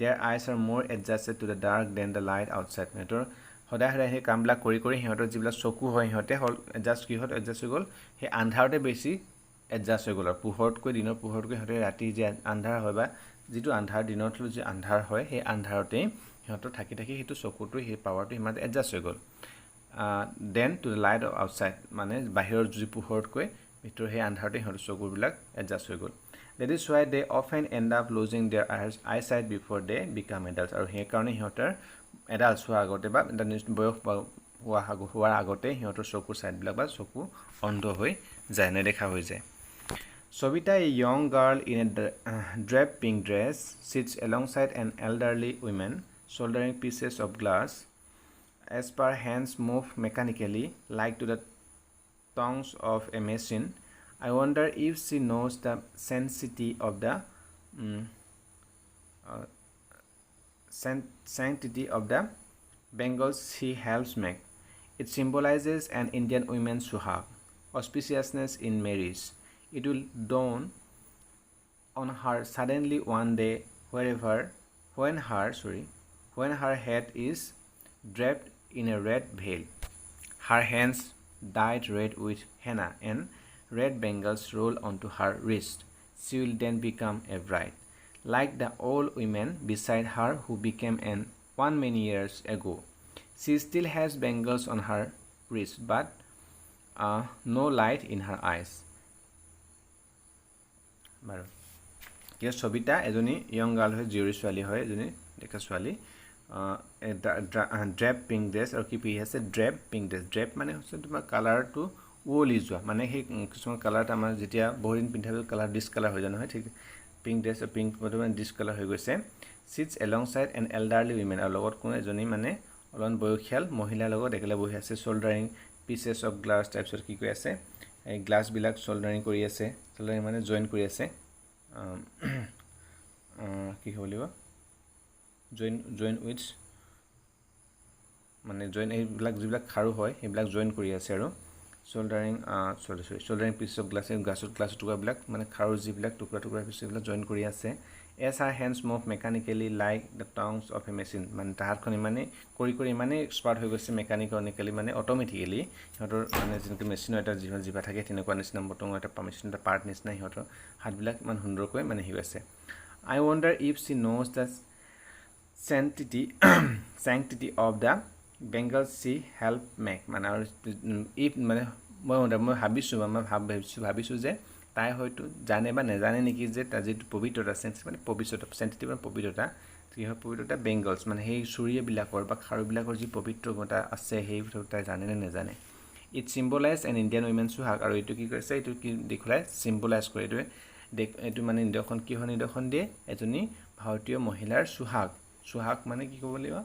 their eyes are more adjusted to the dark than the light outside সিহঁতৰ সদায় সেই কামবিলাক কৰি সিহঁতৰ যিবিলাক চকু হয় সিহঁতে এডজাষ্ট হৈ গ'ল সেই আন্ধাৰতে বেছি এডজাষ্ট হৈ গ'ল আৰু দিনৰ পোহৰতকৈ সিহঁতে ৰাতি যে আন্ধাৰ হয় বা যিটো আন্ধাৰ দিনত যে আন্ধাৰ হয় সেই আন্ধাৰতেই সিহঁতৰ থাকি সেইটো চকুটো সেই পাৱাৰটো সিমান এডজাষ্ট হৈ গ'ল then to the light outside মানে বাহিৰৰ যি পোহৰতকৈ ভিতৰৰ সেই আন্ধাৰতে সিহঁতৰ চকুবিলাক এডজাষ্ট হৈ গ'ল that is why they often end up losing their eyesight before they become adults আৰু সেইকাৰণে সিহঁতৰ adults হোৱাৰ আগতে বা বয়স হোৱাৰ আগতে সিহঁতৰ চকুৰ চাইডবিলাক বা চকু অন্ধ হৈ যায় নেদেখা হৈ যায় Sobita, a young girl in a draped pink dress, sits alongside an elderly woman, shouldering pieces of glass. As per hands move mechanically, like to the tongues of a machine, I wonder if she knows the sanctity of the bangles she helps make. It symbolizes an Indian woman's suhag, auspiciousness in marriage. It will dawn on her suddenly one day when her head is draped in a red veil, her hands dyed red with henna and red bangles roll onto her wrist. She will then become a bride, like the old women beside her who became one many years ago. She still has bangles on her wrist, but no light in her eyes. বাৰু কিয় সবিতা এজনী young girl হয় জিউৰি ছোৱালী হয় এজনী ডেকা ছোৱালী drape pink dress আৰু কি পিন্ধি আছে ড্ৰেপ পিংক ড্ৰেছ ড্ৰেপ মানে হৈছে তোমাৰ কালাৰটো উৱলি যোৱা মানে সেই কিছুমান কালাৰটো আমাৰ যেতিয়া বহুদিন পিন্ধাৰ পিছত কালাৰ ডিছকালাৰ হৈ যায় নহয় ঠিক পিংক ড্ৰেছ পিংক মানে ডিছকালাৰ হৈ গৈছে sits alongside an elderly women আৰু লগত কোনো এজনী মানে অলপমান বয়সীয়াল মহিলাৰ লগত একেলগে বহি আছে চল্ডাৰিং পিচেছ অফ গ্লাছ টাইপছত কি কৈ আছে এই গ্লাছবিলাক চল্ডাৰিং কৰি আছে চল্ডাৰিং মানে জইন কৰি আছে কি হ'ব লাগিব জইন উইথ মানে জইন এইবিলাক যিবিলাক খাৰু হয় সেইবিলাক জইন কৰি আছে আৰু soldering soldering piece of glass glass টুকুৰাবিলাক মানে খাৰুৰ যিবিলাক টুকুৰা পিচ সেইবিলাক জইন কৰি আছে as our hands move mechanically like the tongs of a machine মানে তাহাঁতখন ইমানেই কৰি ইমানেই এক্সপাৰ্ট হৈ গৈছে মেকানিকেলি মানে অট'মেটিকেলি সিহঁতৰ মানে যেনেকৈ মেচিনৰ এটা জিভা থাকে তেনেকুৱা নিচিনা মটঙৰ এটা মেচিনৰ এটা পাৰ্ট নিচিনা সিহঁতৰ হাতবিলাক ইমান সুন্দৰকৈ মানে হেৰি আছে I wonder if she knows the sanctity of the bangles she help make মানে আৰু ইফ মানে মই ভাবিছোঁ যে তাই হয়তো জানে বা নেজানে নেকি যে তাৰ যিটো পবিত্ৰতা মানে চেঞ্চিটিভ মানে পবিত্ৰতা কি হয় পবিত্ৰতা বেংগলছ মানে সেই চুৰিয়াবিলাকৰ বা খাৰুবিলাকৰ যি পবিত্ৰতা আছে সেই তাই জানে নে নেজানে it symbolise N Indian women Suhag আৰু এইটো কি কৰিছে এইটো কি দেখুৱাই চিম্বলাইজ কৰে এইটো মানে নিদৰ্শন কিহৰ নিদৰ্শন দিয়ে এজনী ভাৰতীয় মহিলাৰ সুহাগ মানে কি ক'ব লাগিব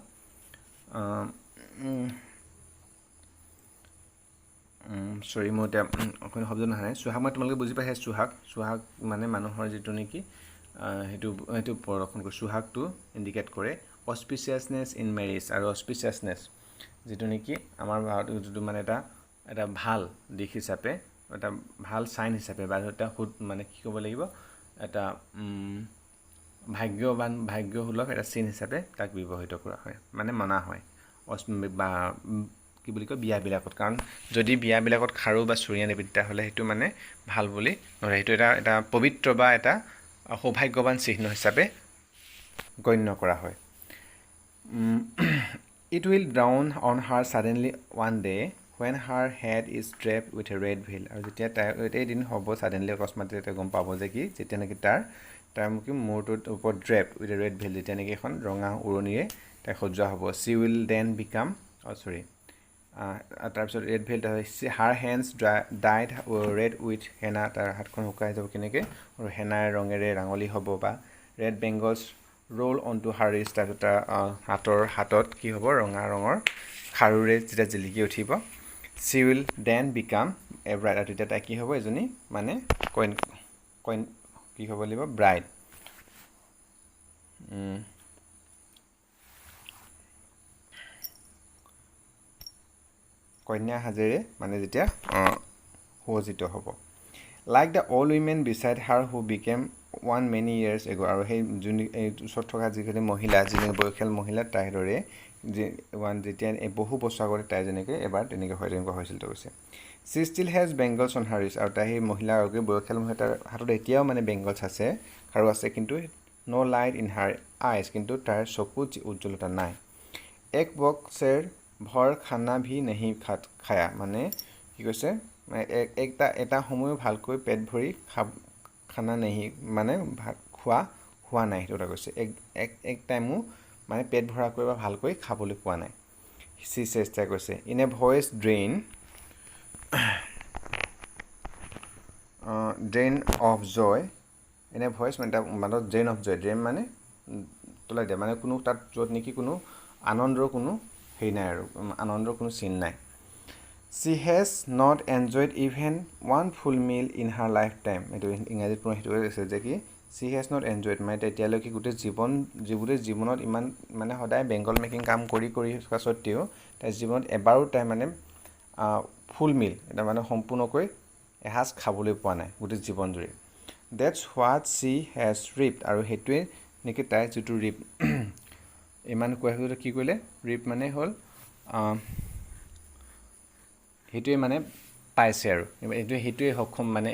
সৰি মই এতিয়া অকণ শব্দ নহয় সুহাগ মই তোমালোকে বুজি পাইছে সুহাগ মানে মানুহৰ যিটো নেকি সেইটো প্ৰদৰ্শন কৰে সুহাগটো ইণ্ডিকেট কৰে অস্পিচিয়াছনেছ ইন মেৰিজ আৰু অস্পিচিয়াছনেছ যিটো নেকি আমাৰ ভাৰতত যিটো মানে এটা এটা ভাল দিশ হিচাপে এটা ভাল সাইন হিচাপে বা এটা মানে কি ক'ব লাগিব এটা ভাগ্যসুলভ এটা চিন হিচাপে তাক ব্যৱহৃত কৰা হয় মানে মনা হয় বা কি বুলি কয় বিয়াবিলাকত কাৰণ যদি বিয়াবিলাকত খাৰু বা চুৰিয়া নিপিন্ধে তেতিয়াহ'লে সেইটো মানে ভাল বুলি নহয় সেইটো এটা পবিত্ৰ বা এটা সৌভাগ্যৱান চিহ্ন হিচাপে গণ্য কৰা হয় It will dawn on her suddenly one day when her head is draped with a red veil আৰু যেতিয়া তাই এদিন হ'ব ছাডেনলি অকস্মাতে তাই গম পাব যে কি যেতিয়া নেকি তাৰ মূৰটোৰ ওপৰত drape with a red veil যেতিয়া নেকি এখন ৰঙা উৰণিৰে তাই সজোৱা হ'ব চি উইল দেন বিকাম তাৰপিছত red veil her hands dyed red with henna তাৰ হাতখন শুকাই যাব কেনেকৈ আৰু হেনাৰ ৰঙেৰে ৰাঙলী হ'ব বা red bangles roll on to her wrist তাৰপিছত তাৰ হাতত কি হ'ব ৰঙা ৰঙৰ খাৰুৰে যেতিয়া জিলিকি উঠিব she will then become a bride আৰু তেতিয়া তাই কি হ'ব এজনী মানে কইন কি হ'ব লাগিব ব্ৰাইড কন্যা সাজেৰে মানে যেতিয়া সুসজ্জিত হ'ব like the all women beside her who became one many years এগো আৰু সেই যোন এই ওচৰত থকা যিখিনি মহিলা যিখিনি বয়সীয়াল মহিলা তাইৰ দৰে যেতিয়া বহু বছৰ আগতে তাই যেনেকৈ এবাৰ তেনেকুৱা হৈছিল তো কৈছে she still has bangles on her wrist আৰু তাই সেই মহিলাগৰাকী বয়সীয়াল মহিলা তাৰ হাতত এতিয়াও মানে বেংগলছ আছে খাৰু আছে কিন্তু ন' লাইট ইন হাৰ আইজ কিন্তু তাৰ চকুত উজ্জ্বলতা নাই এক বক্সেৰ ভৰ খানা ভি নেহি খায়া মানে কি কৈছে মানে এটা সময়ো ভালকৈ পেট ভৰি খানা নেহি মানে ভাত খোৱা হোৱা নাই সেইটো কথা কৈছে এক টাইমো মানে পেট ভৰাকৈ বা ভালকৈ খাবলৈ পোৱা নাই চি চেষ্টা কৈছে in a voice drain of joy in a voice মানে তাৰ ড্ৰেইন অফ জয় ড্ৰেইন মানে তোলাই দিয়ে মানে কোনো তাত য'ত নেকি কোনো আনন্দৰ কোনো হেৰি নাই আৰু আনন্দৰ কোনো চিন নাই she has not enjoyed even one full meal in her life time এইটো ইংৰাজীত পুনৰ সেইটোৱে কৈছে যে কি চি হেজ নট এনজয়ড মানে এতিয়ালৈকে গোটেই জীৱনত ইমান মানে সদায় বেংগল মেকিং কাম কৰি থকা স্বত্তেও তাই জীৱনত এবাৰো তাই মানে ফুল মিল এটা মানে সম্পূৰ্ণকৈ এসাঁজ খাবলৈ পোৱা নাই গোটেই জীৱন জুৰি that's what C has ripped আৰু সেইটোৱে নেকি তাই যিটো ৰিপ ইমান কোৱা হ'লে কি কৰিলে ৰিপ মানে হ'ল সেইটোৱে মানে পাইছে আৰু সেইটোৱে সক্ষম মানে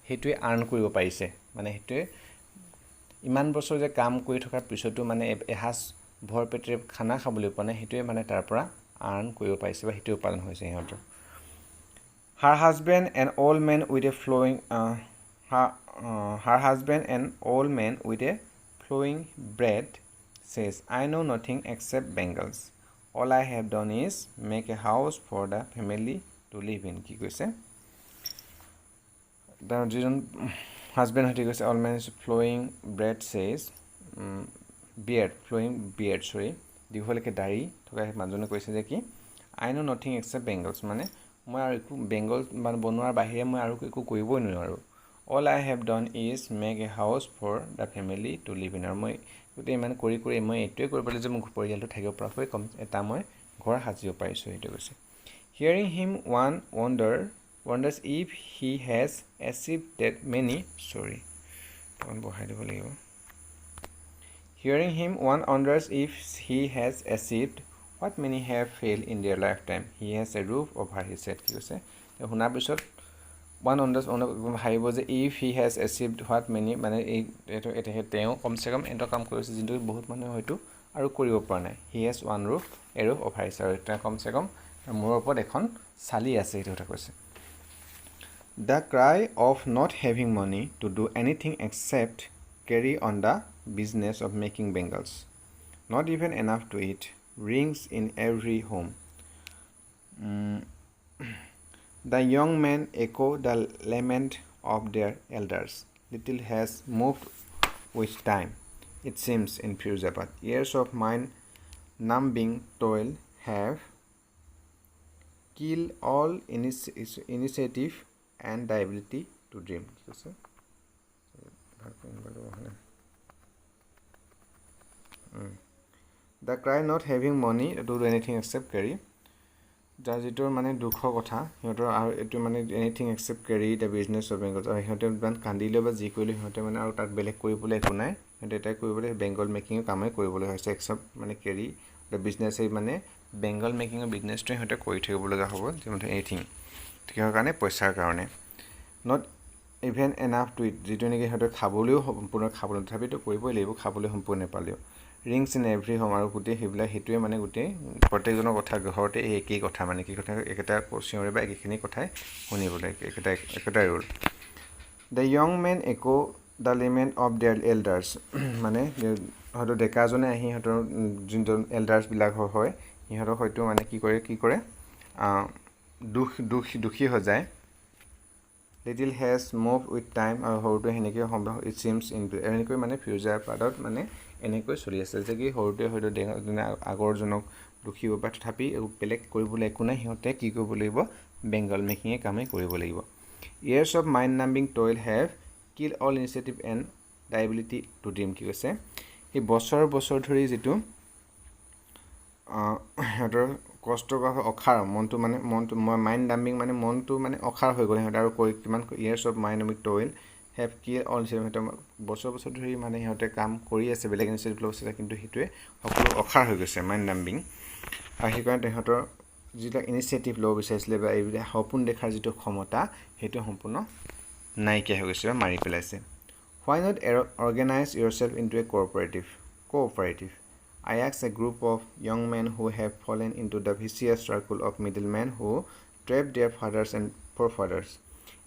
সেইটোৱে আৰ্ণ কৰিব পাৰিছে মানে সেইটোৱে ইমান বছৰ যে কাম কৰি থকাৰ পিছতো মানে এসাঁজ ভৰ পেটেৰে খানা খাবলৈ পোৱা নাই সেইটোৱে মানে তাৰ পৰা আৰ্ণ কৰিব পাৰিছে বা সেইটোৱে উৎপাদন হৈছে সিহঁতৰ her husband and all men with a flowing her husband and all men with a flowing beard says I know nothing except bangles all I have done is make a house for the family to live in কি কৈছে তাৰ যিজন husband সৈতে কৈছে all men flowing beard says flowing দীঘলৈকে দাড়ি থকা মানুহজনে কৈছে যে কি I know nothing except bangles মানে মই আৰু একো বেংগল মানে বনোৱাৰ বাহিৰে মই আৰু একো কৰিবই নোৱাৰোঁ all I have done is make a house for the family to live in আৰু মই গোটেই ইমান কৰি মই এইটোৱে কৰিব পাৰিলোঁ যে মোৰ পৰিয়ালটো থাকিব পৰাকৈ এটা মই ঘৰ সাজিব পাৰিছোঁ সেইটো কৈছে hearing him one wonders if he has achieved that many বহাই দিব লাগিব Hearing him, one wonders if he has achieved what many have failed in their lifetime. He has a roof over his head. কি কৈছে শুনাৰ পিছত one wonders ভাবিব যে if he has achieved what many মানে তেওঁ কমচে কম এটা কাম কৰিছে যোনটো বহুত মানুহে হয়তো আৰু কৰিব পৰা নাই he has one roof a roof over his head আৰু তেওঁ কমচে কম মূৰৰ ওপৰত এখন চালি আছে সেইটো কথা কৈছে The cry of not having money to do anything except carry on the business of making bangles, not even enough to eat, rings in every home. The young men echo the lament of their elders. Little has moved with time, it seems, in Firozabad. Years of mind-numbing toil have killed all initiative and the ability to dream. The cry not having money to do anything except carry যাৰ যিটোৰ মানে দুখৰ কথা সিহঁতৰ আৰু এইটো মানে anything except carry the business of Bengal আৰু সিহঁতে ইমান কান্দিলে বা যি কৰিলে সিহঁতে মানে আৰু তাত বেলেগ কৰিবলৈ একো নাই সিহঁতে এটাই কৰিবলৈ বেংগল মেকিঙৰ কামেই কৰিবলৈ হৈছে এক্সেপ্ট মানে কেৰি দ্য বিজনেছ এই মানে বেংগল মেকিঙৰ বিজনেছটো সিহঁতে কৰি থাকিব লগা হ'ব যিমানে এনিথিং কিহৰ কাৰণে পইচাৰ কাৰণে not even enough to it যিটো নেকি সিহঁতে খাবলৈও সম্পূৰ্ণ খাবলৈ তথাপিতো কৰিবই লাগিব খাবলৈ সম্পূৰ্ণ নাপালেও ৰিংছ ইন এভৰি হোম আৰু গোটেই সেইবিলাক সেইটোৱে মানে গোটেই প্ৰত্যেকজনৰ কথা ঘৰতে এই একেই কথা মানে কি কথা একেটা চিঞৰে বা একেখিনি কথাই শুনিবলৈ একেটাই ৰোল দ্য য়ং মেন একো দ্য লিমেণ্ট অফ দেয়াৰ এল্ডাৰ্ছ মানে হয়তো ডেকাজনে আহি সিহঁতৰ যোনজন এল্ডাৰ্ছবিলাক হয় সিহঁতক হয়তো মানে কি কৰে দুখী হৈ যায় little has move with time আৰু সৰুটোৱে সেনেকৈ সম্ভৱ ইট চিমছ ইনটু এনেকৈ মানে ফিউজাৰবাদত মানে এনেকৈ চলি আছে যে কি সৰুটোৱে হয়তো আগৰজনক দুখী হ'ব তথাপি বেলেগ কৰিবলৈ একো নাই সিহঁতে কি কৰিব লাগিব বেংগল মেকিঙে কামেই কৰিব লাগিব years of mind numbing toil have kill all initiative and the ability to dream কি কৈছে সেই বছৰ ধৰি যিটো সিহঁতৰ কষ্ট কৰা অখাৰ মনটো মাইণ্ড ডাম্বিং মানে মনটো মানে অখাৰ হৈ গ'ল সিহঁতে আৰু কিমান years of mind dumbing toil have kill all সিহঁতে বছৰ ধৰি মানে সিহঁতে কাম কৰি আছে বেলেগ ইনিচিয়েটিভ ল'ব আছে কিন্তু সেইটোৱে সকলো অখাৰ হৈ গৈছে মাইণ্ড ডাম্বিং আৰু সেইকাৰণে তেহঁতৰ যিবিলাক ইনিচিয়েটিভ ল'ব বিচাৰিছিলে বা এইবিলাক সপোন দেখাৰ যিটো ক্ষমতা সেইটো সম্পূৰ্ণ নাইকিয়া হৈ গৈছে বা মাৰি পেলাইছে why not organise yourself into a cooperative I ask a group of young men who have fallen into the vicious circle of middlemen who trap their fathers and forefathers.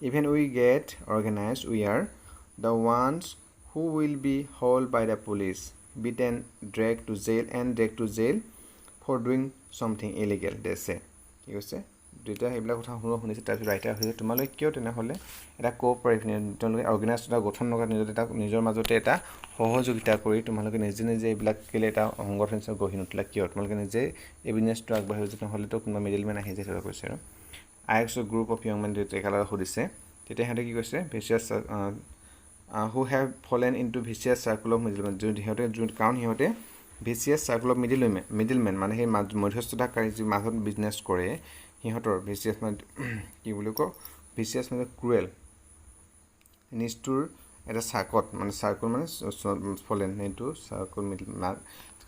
Even we get organized, we are the ones who will be hauled by the police, beaten, dragged to jail for doing something illegal, they say. কি কৈছে দুইটা সেইবিলাক কথা শুনিছে তাৰপিছত writer হৈছে তোমালোকে কিয় তেনেহ'লে এটা কোঅপাৰেটিভ তেওঁলোকে অৰ্গেনাইজ এটা গঠন লগা নিজৰ মাজতে এটা সহযোগিতা কৰি তোমালোকে নিজে এইবিলাক কেলে এটা সংগঠন হিচাপে গঢ়ি নুঠিলা কিয় তোমালোকে নিজে এই বিজনেছটো আগবাঢ়ি গৈছে নহ'লেতো কোনোবা মিডিলমেন আহি যায় সেইটো কৈছে আৰু আই এক্স গ্ৰুপ অফ ইয়ং মেন একেলগে সুধিছে তেতিয়া সিহঁতে কি কৈছে vicious who have fallen into vicious circle of middlemen কাৰণ সিহঁতে ভিচিয়াছ চাৰ্কুল অফ মিডিলমেন মানে সেই মধ্যস্থতাকাৰী যি মাজত বিজনেছ কৰে সিহঁতৰ ভিচিয়াছ মানে কি বুলি কওঁ ভিচিয়াছ মানে ক্ৰুৱেল নিষ্ঠুৰ এটা চাৰ্কুল মানে ফলেন সেইটো চাৰ্কুল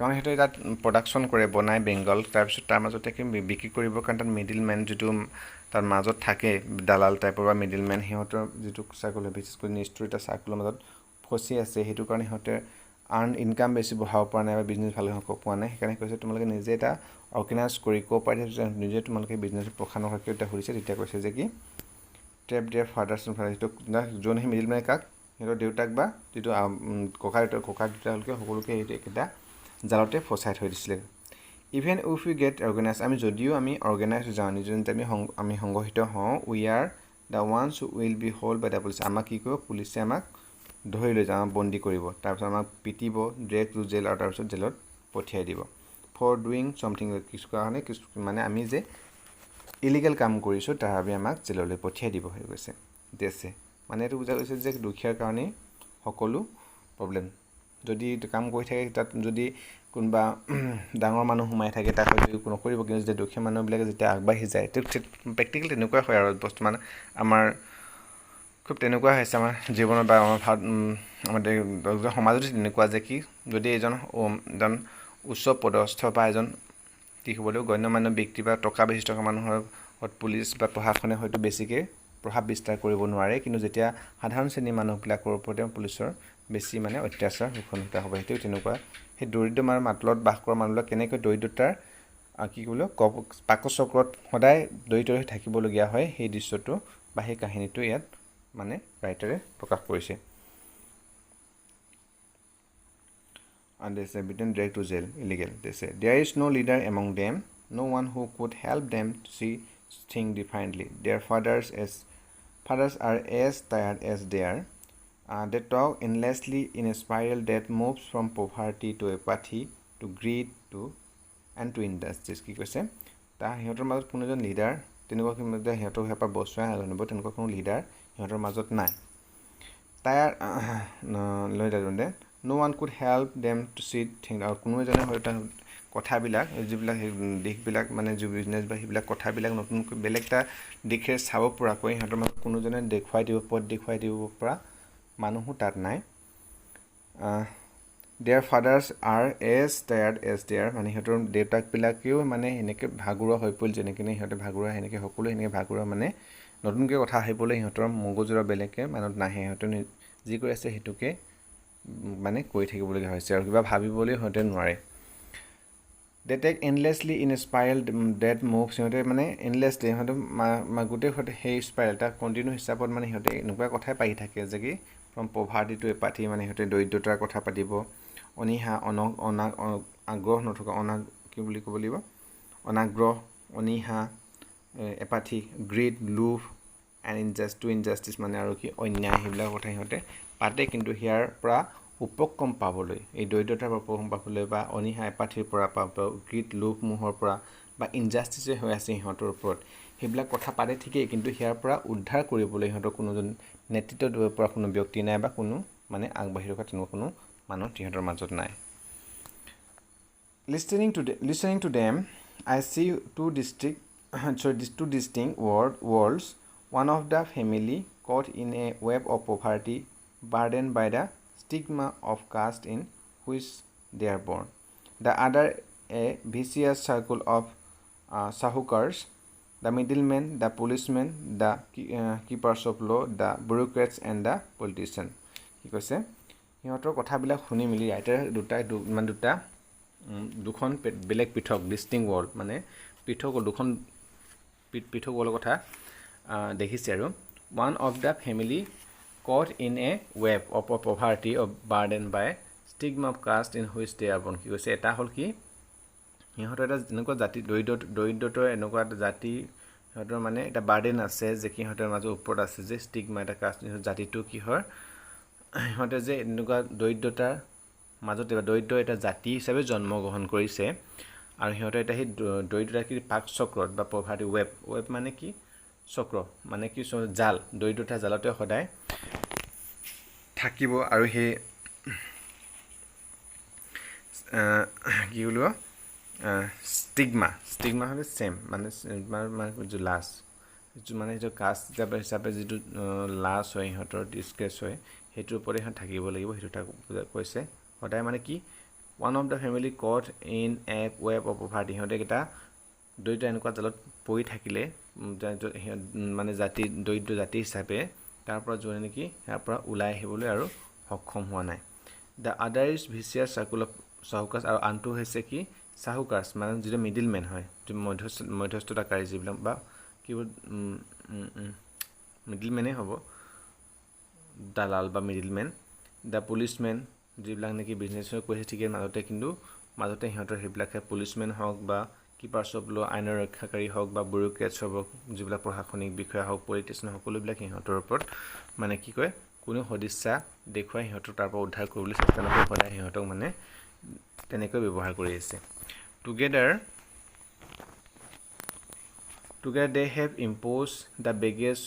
কাৰণ সিহঁতে তাত প্ৰডাকশ্যন কৰে বনায় বেংগল তাৰপিছত তাৰ মাজতে বিক্ৰী কৰিবৰ কাৰণে তাত মিডিলমেন যিটো তাৰ মাজত থাকে দালাল টাইপৰ বা মিডিলমেন সিহঁতৰ যিটো চাৰ্কুল হয় বিশেষ কৰি নিষ্ঠুৰ এটা চাৰ্কুলৰ মাজত ফচি আছে সেইটো কাৰণে সিহঁতে ইনকাম বেছি বঢ়াব পৰা নাই বা বিজনেছ ভালকৈ পোৱা নাই সেইকাৰণে কৈছে তোমালোকে নিজে এটা অৰ্গেনাইজ কৰি কোঅপাৰেটিভ নিজে তোমালোকে বিজনেছ প্ৰসাৰ নকৰাকৈ এতিয়া সুধিছে তেতিয়া কৈছে যে কি trap their fathers and father যিটো যোন সেই মিডিলমেনে কাক সিহঁতৰ দেউতাক বা যিটো ককা দেউতাকে সকলোকে সেইটো একেটা জালতে ফচাই থৈ দিছিলে even if you get organise যদিও আমি অৰ্গেনাইজ যাওঁ নিজে আমি সংগঠিত হওঁ we are the ones will be hold by the police আমাক কি কৰিব পুলিচে আমাক ধৰি লৈ যাওঁ বন্দী কৰিব তাৰপিছত আমাক পিটিব ড্ৰেগ টু জেল আৰু তাৰপিছত জেলত পঠিয়াই দিব ফৰ ডুইং চামথিং কিছু কাৰণে মানে আমি যে ইলিগেল কাম কৰিছোঁ তাৰ বাবে আমাক জেললৈ পঠিয়াই দিব হৈ গৈছে দেশে মানে এইটো বুজা গৈছে যে দুখীয়াৰ কাৰণেই সকলো প্ৰব্লেম যদি কাম কৰি থাকে তাত যদি কোনোবা ডাঙৰ মানুহ সোমাই থাকে তাক হয়তো নকৰিব কিন্তু যেতিয়া দুখীয়া মানুহবিলাকে যেতিয়া আগবাঢ়ি যায় প্ৰেক্টিকেলি তেনেকুৱা হয় আৰু বৰ্তমান আমাৰ খুব তেনেকুৱা হৈছে আমাৰ জীৱনত বা আমাৰ আমাৰ সমাজতো তেনেকুৱা যে কি যদি এজন উচ্চ পদস্থ বা এজন কি হ'ব লাগিব গণ্যমান্য ব্যক্তি বা টকা বেছি থকা মানুহৰ পুলিচ বা প্ৰশাসনে হয়তো বেছিকৈ প্ৰভাৱ বিস্তাৰ কৰিব নোৱাৰে কিন্তু যেতিয়া সাধাৰণ শ্ৰেণীৰ মানুহবিলাকৰ ওপৰতে পুলিচৰ বেছি মানে অত্যাচাৰ শোষণিত হ'ব সেইটো তেনেকুৱা সেই দৰিদ্ৰ মানুহৰ মাতলত বাস কৰা মানুহবিলাক কেনেকৈ দৰিদ্ৰতাৰ কি ক'ব পাকচক্ৰত সদায় দৰিদ্ৰ হৈ থাকিবলগীয়া হয় সেই দৃশ্যটো বা সেই কাহিনীটো ইয়াত মানে ৰাইটাৰে প্ৰকাশ কৰিছে and they say beaten dragged to jail illegal they say there is no leader among them no one who could help them to see things differently their fathers are as tired as they are they talk endlessly in a spiral that moves from poverty to apathy to greed and to injustice কি কৈছে তাৰ সিহঁতৰ মাজত কোনো এজন leader তেনেকুৱা সিহঁতৰ হেঁপাহ বচোৱাই নাজানিব তেনেকুৱা কোনো লিডাৰ সিহঁতৰ মাজত নাই তাই লৈ যাওঁতে no one could help them to see things আৰু কোনো এজনে হয়তো কথাবিলাক যিবিলাক দিশবিলাক মানে যি বিজনেছ বা সেইবিলাক কথাবিলাক নতুনকৈ বেলেগ এটা দিশে চাব পৰাকৈ সিহঁতৰ মানে কোনোজনে দেখুৱাই দিব পথ দেখুৱাই দিব পৰা মানুহো তাত নাই their fathers are as tired as their মানে সিহঁতৰ দেউতাকবিলাকেও মানে সেনেকৈ ভাগৰুৱা হৈ পৰিল যেনেকৈ সিহঁতে ভাগৰুৱা সেনেকৈ সকলো সেনেকৈ ভাগৰুৱা মানে নতুনকৈ কথা আহিবলৈ সিহঁতৰ মগজুৰা বেলেগকৈ মানুহত নাহে সিহঁতে যি কৰি আছে সেইটোকে মানে কৰি থাকিবলগীয়া হৈছে আৰু কিবা ভাবিবলৈ সিহঁতে নোৱাৰে they take endlessly in spiral that moves সিহঁতে মানে এণ্ডলেছলি সিহঁতে গোটেই সেই স্পাইৰেল এটা কণ্টিনিউ হিচাপত মানে সিহঁতে এনেকুৱা কথাই পাতি থাকে যে কি ফ্ৰম পভাৰ্টি টু এপাথি মানে সিহঁতে দৰিদ্ৰতাৰ কথা পাতিব অনীহা আগ্ৰহ নথকা কি বুলি ক'ব লাগিব অনাগ্ৰহ অনীহা এপাথি গ্ৰীড লোভ এণ্ড ইনজাষ্টিছ মানে আৰু কি অন্যায় সেইবিলাকৰ কথা সিহঁতে পাতে কিন্তু ইয়াৰ পৰা উপক্ৰম পাবলৈ এই দৰিদ্ৰতাৰ পৰা উপক্ৰম পাবলৈ বা অনীহা এপাথিৰ পৰা গ্ৰীড লোভ মোহৰ পৰা বা ইনজাষ্টিছে হৈ আছে সিহঁতৰ ওপৰত সেইবিলাক কথা পাতে ঠিকেই কিন্তু ইয়াৰ পৰা উদ্ধাৰ কৰিবলৈ সিহঁতৰ কোনোজন নেতৃত্ব দিব পৰা কোনো ব্যক্তি নাই বা কোনো মানে আগবাঢ়ি থকা তেনেকুৱা কোনো মানুহ সিহঁতৰ মাজত নাই listening to them I see two distinct worlds one of the family caught in a web of poverty burdened by the stigma of caste in which they are born the other a vicious circle of sahukars the middlemen the policemen the keepers of law the bureaucrats and the politicians কি কৈছে সিহঁতৰ কথাবিলাক শুনি মিলি writer দুখন বেলেগ পৃথক ডিষ্টিং world মানে পৃথক দুখন পৃথক ৱৰ্ল্ডৰ কথা দেখিছে আৰু one of the family caught in a web of poverty of burden by stigma of caste in which they are born কি কৈছে এটা হ'ল কি সিহঁতৰ এটা এনেকুৱা জাতি দৰিদ্ৰতাৰ এনেকুৱা এটা জাতি সিহঁতৰ মানে এটা বাৰ্ডেন আছে যে কি সিহঁতৰ মাজত ওপৰত আছে যে ষ্টিগমা এটা কাষ্ট জাতিটো কি হয় সিহঁতে যে এনেকুৱা দৰিদ্ৰতাৰ মাজতে দৰিদ্ৰ এটা জাতি হিচাপে জন্মগ্ৰহণ কৰিছে আৰু সিহঁতে এটা সেই দৰিদ্ৰতা কি পাক চক্ৰত বা পভাৰ্টি ৱেব মানে কি চক্ৰ মানে কি জাল দৰিদ্ৰতা জালতে সদায় থাকিব আৰু সেই কি বুলিব ষ্টিগমা হ'লে চেম মানে লাজ মানে সেইটো কাষ্ট হিচাপে যিটো লাজ হয় সিহঁতৰ ডিছগ্ৰেছ হয় সেইটোৰ ওপৰতে সিহঁত থাকিব লাগিব সেইটো তাক কৈছে সদায় মানে কি one of the family caught in a web of poverty সিহঁতে এটা দৰিদ্ৰ এনেকুৱা জালত পৰি থাকিলে সিহঁত মানে দৰিদ্ৰ জাতি হিচাপে তাৰ পৰা যোনে নেকি ইয়াৰ পৰা ওলাই আহিবলৈ আৰু সক্ষম হোৱা নাই the other is vicious circle of sahukars আৰু আনটো হৈছে কি চাহুকাৰ্ছ মানে যিটো মিডিলমেন হয় মধ্যস্থতাকাৰী যিবিলাক বা কিবোৰ মিডিলমেনেই হ'ব দালাল বা মিডিলমেন দ্য পুলিচমেন যিবিলাক নেকি বিজনেছ কৰিছে ঠিকেই মাজতে সিহঁতৰ সেইবিলাকে পুলিচমেন হওক বা কিপাৰ্ছ অফ ল আইনৰ ৰক্ষাকাৰী হওক বা ব্যুৰ'ক্ৰেটছ হওক যিবিলাক প্ৰশাসনিক বিষয়া হওক পলিটিচিয়ান সকলোবিলাক সিহঁতৰ ওপৰত মানে কি কয় কোনো সদিচ্ছা দেখুৱাই সিহঁতৰ তাৰ পৰা উদ্ধাৰ কৰিবলৈ চেষ্টা নকৰে সদায় সিহঁতক মানে তেনেকৈ ব্যৱহাৰ কৰি আছে together they have imposed the baggage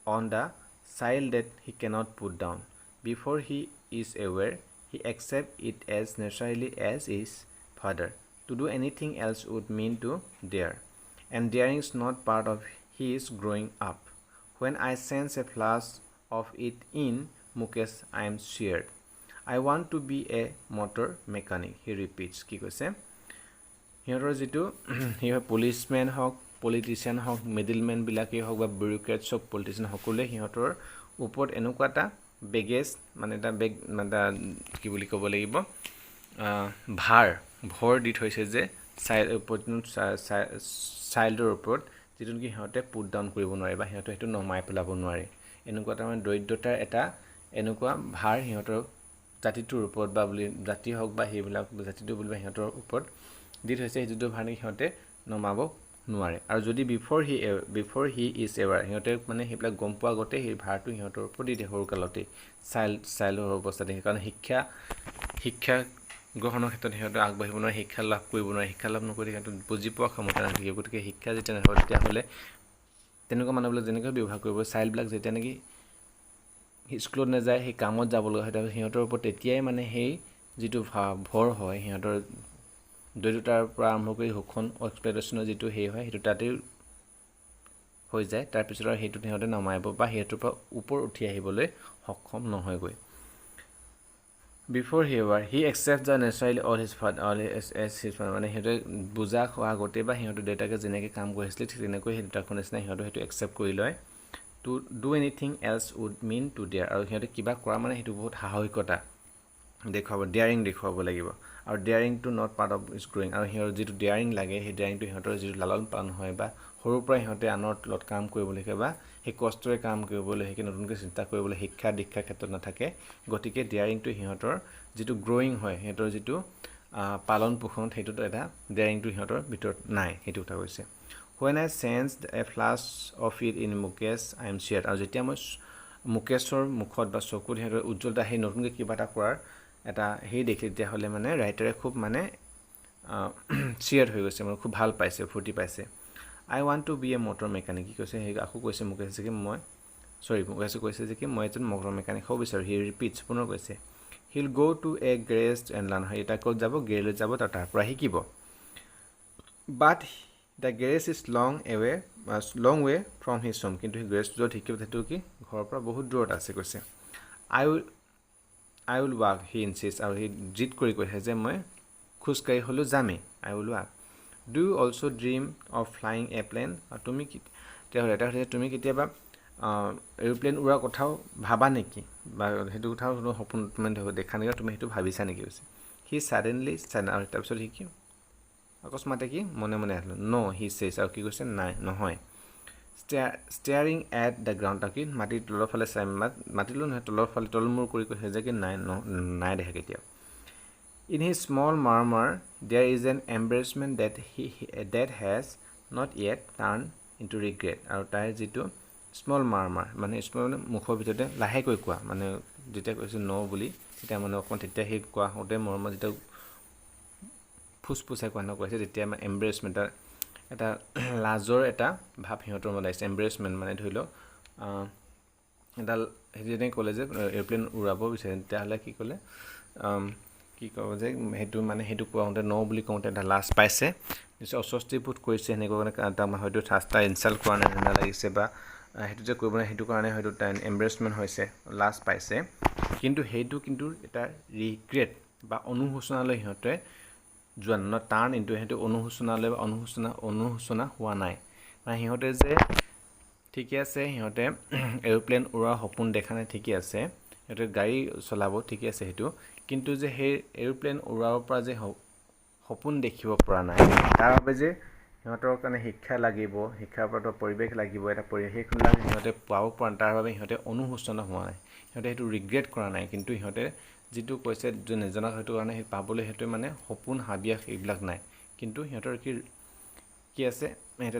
on the child that he cannot put down before he is aware he accepts it as naturally as his father to do anything else would mean to dare and daring is not part of his growing up when I sense a flash of it in Mukesh I am scared I want to be a motor mechanic he repeats কি কৈছে সিহঁতৰ যিটো সিহঁত পুলিচমেন হওক politician হওক মিডিলমেনবিলাকেই হওক বা ব্যুৰ'ক্ৰেটছ হওক পলিটিচিয়ান সকলোৱে সিহঁতৰ ওপৰত এনেকুৱা এটা বেগেজ মানে এটা কি বুলি ক'ব লাগিব ভৰ দি থৈছে যে চাইল্ডৰ ওপৰত যিটো নেকি সিহঁতে পুট ডাউন কৰিব নোৱাৰে বা সিহঁতে সেইটো নমাই পেলাব নোৱাৰে এনেকুৱা এটা মানে দৰিদ্ৰতাৰ এটা এনেকুৱা ভাৰ সিহঁতৰ জাতিটোৰ ওপৰত বা বুলি জাতি হওক বা সেইবিলাক জাতিটো বুলি সিহঁতৰ ওপৰত দি থৈছে যিটো ভাৰ নেকি সিহঁতে নমাব নোৱাৰে আৰু যদি বিফৰ হি ইজ এৱাৰ সিহঁতে মানে সেইবিলাক গম পোৱা আগতে সেই ভাৰটো সিহঁতৰ ওপৰত দি দিয়ে সৰুকালতেই চাইল্ডৰ অৱস্থাতে সেইকাৰণে শিক্ষা গ্ৰহণৰ ক্ষেত্ৰত সিহঁতে আগবাঢ়িব নোৱাৰে শিক্ষা লাভ কৰিব নোৱাৰে শিক্ষা লাভ নকৰি সিহঁতে বুজি পোৱা ক্ষমতা নাথাকিব গতিকে শিক্ষা যেতিয়া নাথাকিব তেতিয়াহ'লে তেনেকুৱা মানুহবিলাক যেনেকৈ ব্যৱহাৰ কৰিব চাইল্ডবিলাক যেতিয়া নেকি স্কুলত নাযায় সেই কামত যাব লগা হয় সিহঁতৰ ওপৰত তেতিয়াই মানে সেই যিটো ভৰ হয় সিহঁতৰ দৰিদ্ৰতাৰ পৰা আৰম্ভ কৰি শোষণ এক্সপ্লইটেশ্যনৰ যিটো হেৰি হয় সেইটো তাতেই হৈ যায় তাৰপিছত আৰু সেইটো সিহঁতে নমাইব বা সেইটোৰ পৰা ওপৰ উঠি আহিবলৈ সক্ষম নহয়গৈ Before he accepts the necessarily all his father মানে সিহঁতে বুজা খোৱা আগতে বা সিহঁতৰ দেউতাকে যেনেকৈ কাম কৰিছিলে ঠিক তেনেকৈ সেই দেউতাকৰ নিচিনা সিহঁতে সেইটো একচেপ্ট কৰি লয় to do anything else would mean to dare আৰু সিহঁতে কিবা কৰা মানে সেইটো বহুত সাহসিকতা দেখুৱাব ডেয়াৰিং দেখুৱাব লাগিব আৰু daring to not part of is growing আৰু সিহঁতৰ যিটো ডেয়াৰিং লাগে সেই ডেয়াৰিংটো সিহঁতৰ যিটো লালন পালন হয় বা সৰুৰ পৰা সিহঁতে আনৰ তলত কাম কৰিবলৈ শিকে বা সেই কষ্টৰে কাম কৰিবলৈ শিকে নতুনকৈ চিন্তা কৰিবলৈ শিক্ষা দীক্ষাৰ ক্ষেত্ৰত নাথাকে গতিকে ডেয়াৰিংটো সিহঁতৰ যিটো গ্ৰয়িং হয় সিহঁতৰ যিটো পালন পোষণ সেইটোতো এটা ডেয়াৰিংটো সিহঁতৰ ভিতৰত নাই সেইটো কথা কৈছে When I sensed a flash of it in Mukesh I am sure আৰু যেতিয়া মই মুকেশৰ মুখত বা চকুত সিহঁতৰ উজ্জ্বলতা সেই নতুনকৈ কিবা এটা কৰাৰ এটা সেই দেখিলে তেতিয়াহ'লে মানে ৰাইটাৰে খুব মানে চিয়াৰ হৈ গৈছে মানে খুব ভাল পাইছে ফূৰ্তি পাইছে I want to be a motor mechanic কি কৈছে সেই আকৌ কৈছে মুকেশ যে কি মুকেশে কৈছে যে কি মই এজন মটৰ মেকানিক হ'ব বিচাৰোঁ হি ৰিপিটছ পুনৰ কৈছে He'll go to a garage and learn এটা ক'ত যাব গেৰেজলৈ যাব তাৰ পৰা শিকিব But the garage is long way from his home কিন্তু সেই গেৰেজটো য'ত শিকিব সেইটো কি ঘৰৰ পৰা বহুত দূৰত আছে কৈছে I will walk he insists আৰু সি জিদ কৰি কৈছে যে মই খোজকাঢ়ি হ'লেও যামেই I will walk Do you also dream of flying a plane আৰু তুমি তুমি কেতিয়াবা এৰোপ্লেন উৰাৰ কথাও ভাবা নেকি বা সেইটো কথাও সপোন তুমি দেখা নেকি তুমি সেইটো ভাবিছা নেকি কৈছে He suddenly আৰু তাৰপিছত সি কি অকস্মাতে কি মনে মনে আহিল No he says আৰু কি কৈছে নাই নহয় Staring at the ground তাকি মাটিৰ তলৰ ফালে চাই মাটিলৈ নহয় তলৰ ফালে তলমূৰ কৰি কৈছে যে কি নাই দেখা কেতিয়াও In his small murmur there is an embarrassment that has not yet turned into regret আৰু তাৰ যিটো small murmur মানে small মানে মুখৰ ভিতৰতে লাহেকৈ কোৱা মানে যেতিয়া কৈছে ন বুলি তেতিয়া মানে অকণ তেতিয়া সেই কোৱা হওঁতে মৰমৰ যেতিয়া ফুসফুসাই কোৱা কৈছে তেতিয়া embarrassment এটা লাজৰ এটা ভাৱ সিহঁতৰ মনত আহিছে embarrassment মানে ধৰি লওক এটা হেৰিনে ক'লে যে এৰোপ্লেন উৰাব বিচাৰে তেতিয়াহ'লে কি ক'লে কি ক'ব যে সেইটো মানে সেইটো কোৱাওঁতে ন বুলি কওঁতে এটা লাজ পাইছে নিশ্চয় অস্বস্তিবোধ কৰিছে সেনেকুৱা কাৰণে হয়তো ৰাস্তা ইনচাল্ট কৰা নিচিনা লাগিছে বা সেইটো যে কৰিব নাই সেইটো কাৰণে হয়তো এম্বাৰেছমেণ্ট হৈছে লাজ পাইছে কিন্তু সেইটো কিন্তু এটা ৰিগ্ৰেট বা অনুশোচনালৈ সিহঁতে যোৱা নাই টাৰ্ণ ইনটু সেইটো অনুশোচনালৈ অনুশোচনা হোৱা নাই মানে সিহঁতে যে ঠিকে আছে সিহঁতে এৰোপ্লেন উৰাৰ সপোন দেখা নাই ঠিকে আছে সিহঁতে গাড়ী চলাব ঠিকে আছে সেইটো কিন্তু যে সেই এৰোপ্লেন উৰাৰ পৰা যে সপোন দেখিব পৰা নাই তাৰ বাবে যে সিহঁতৰ কাৰণে শিক্ষা লাগিব শিক্ষাৰ পৰা পৰিৱেশ লাগিব এটা পৰিৱেশবিলাক সিহঁতে পাব পৰা তাৰ বাবে সিহঁতে অনুশোচনা হোৱা নাই সিহঁতে সেইটো ৰিগ্ৰেট কৰা নাই কিন্তু সিহঁতে যিটো কৈছে যে নজনা সেইটো কাৰণে সেই পাবলৈ সেইটো মানে সপোন হাবিয়াস এইবিলাক নাই কিন্তু সিহঁতৰ কি আছে সিহঁতে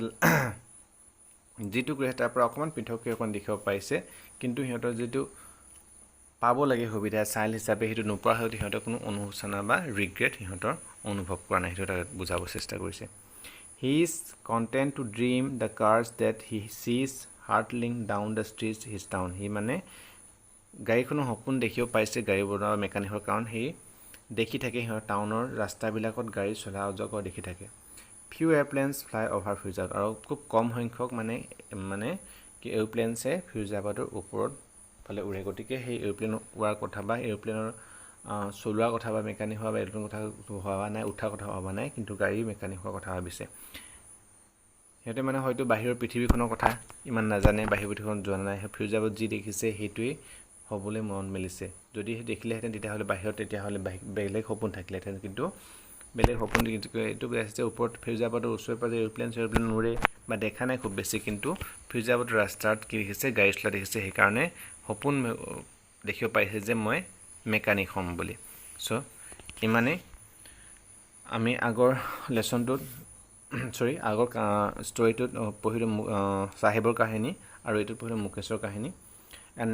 যিটো কৰে তাৰ পৰা অকণমান পৃথককৈ অকণ দেখিব পাৰিছে কিন্তু সিহঁতৰ যিটো পাব লাগে সুবিধা চাইল্ড হিচাপে সেইটো নোপোৱা হয়তো সিহঁতৰ কোনো অনুশোচনা বা ৰিগ্ৰেট সিহঁতৰ অনুভৱ কৰা নাই সেইটো বুজাব চেষ্টা কৰিছে He is content to dream the cars that he sees hurtling down the streets his town he মানে গাড়ীখনৰ সপোন দেখিব পাইছে গাড়ী বনোৱা মেকানিকৰ কাৰণ সেই দেখি থাকে সিহঁতৰ টাউনৰ ৰাস্তাবিলাকত গাড়ী চলা অজগৰ দেখি থাকে few airplanes fly over Firozabad আৰু খুব কম সংখ্যক মানে কি এৰোপ্লেনছে ফিৰোজাবাদৰ ওপৰত ফালে উৰে গতিকে সেই এৰোপ্লেন উৰাৰ কথা বা এৰোপ্লেনৰ চলোৱাৰ কথা বা মেকানিক হোৱা বা এৰোপ্লেনৰ কথা হোৱা নাই উঠাৰ কথা হোৱা নাই কিন্তু গাড়ী মেকানিক হোৱাৰ কথা ভাবিছে সিহঁতে মানে হয়তো বাহিৰৰ পৃথিৱীখনৰ কথা ইমান নাজানে বাহিৰৰ পৃথিৱীখন যোৱা নাই ফিৰোজাবাদ যি দেখিছে সেইটোৱেই হ'বলৈ মন মেলিছে যদি দেখিলেহেঁতেন তেতিয়াহ'লে বাহিৰত তেতিয়াহ'লে বেলেগ সপোন থাকিলেহেঁতেন কিন্তু বেলেগ সপোন এইটো আছে ওপৰত ফিৰোজাবাদৰ ওচৰে পাজৰে এৰোপ্লেন উৰে বা দেখা নাই খুব বেছি কিন্তু ফিৰোজাবাদৰ ৰাস্তাত কি দেখিছে গাড়ী চলা দেখিছে সেইকাৰণে সপোন দেখিব পাইছে যে মই মেকানিক হ'ম বুলি চ' ইমানেই আমি আগৰ লেচনটোত আগৰ ষ্টৰিটোত পঢ়িলোঁ চাহেবৰ কাহিনী আৰু এইটোত পঢ়িলোঁ মুকেশৰ কাহিনী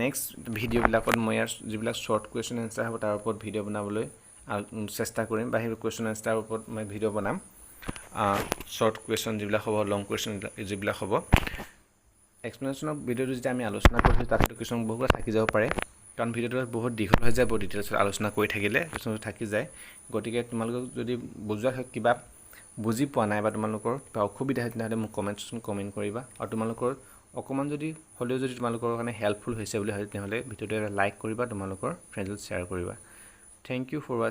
নেক্সট ভিডিঅ'বিলাকত মই ইয়াৰ যিবিলাক শ্বৰ্ট কুৱেশ্যন এনচাৰ হ'ব তাৰ ওপৰত ভিডিঅ' বনাবলৈ চেষ্টা কৰিম বা সেই কুৱেশ্যন এনচাৰৰ ওপৰত মই ভিডিঅ' বনাম শ্বৰ্ট কুৱেশ্যন যিবিলাক হ'ব লং কুৱেশ্যন যিবিলাক হ'ব এক্সপ্লেনেশ্যনৰ ভিডিঅ'টো যেতিয়া আমি আলোচনা কৰিছোঁ তাতো কিছুমান বহুতো থাকি যাব পাৰে কাৰণ ভিডিঅ'টো বহুত দীঘল হৈ যায়, বহুত ডিটেইলছত আলোচনা কৰি থাকিলে কিছুমান থাকি যায়। গতিকে তোমালোকক যদি বুজোৱা কিবা বুজি পোৱা নাই বা তোমালোকৰ কিবা অসুবিধা হয় তেতিয়াহ'লে মোক কমেণ্ট কৰিবা। আৰু তোমালোকৰ অকণমান যদি হ'লেও যদি তোমালোকৰ কাৰণে হেল্পফুল হৈছে বুলি ভাবে তেতিয়াহ'লে ভিডিঅ'টো এটা লাইক কৰিবা, তোমালোকৰ ফ্ৰেণ্ডছত শ্বেয়াৰ কৰিবা। থেংক ইউ ফৰ ৱাচিং।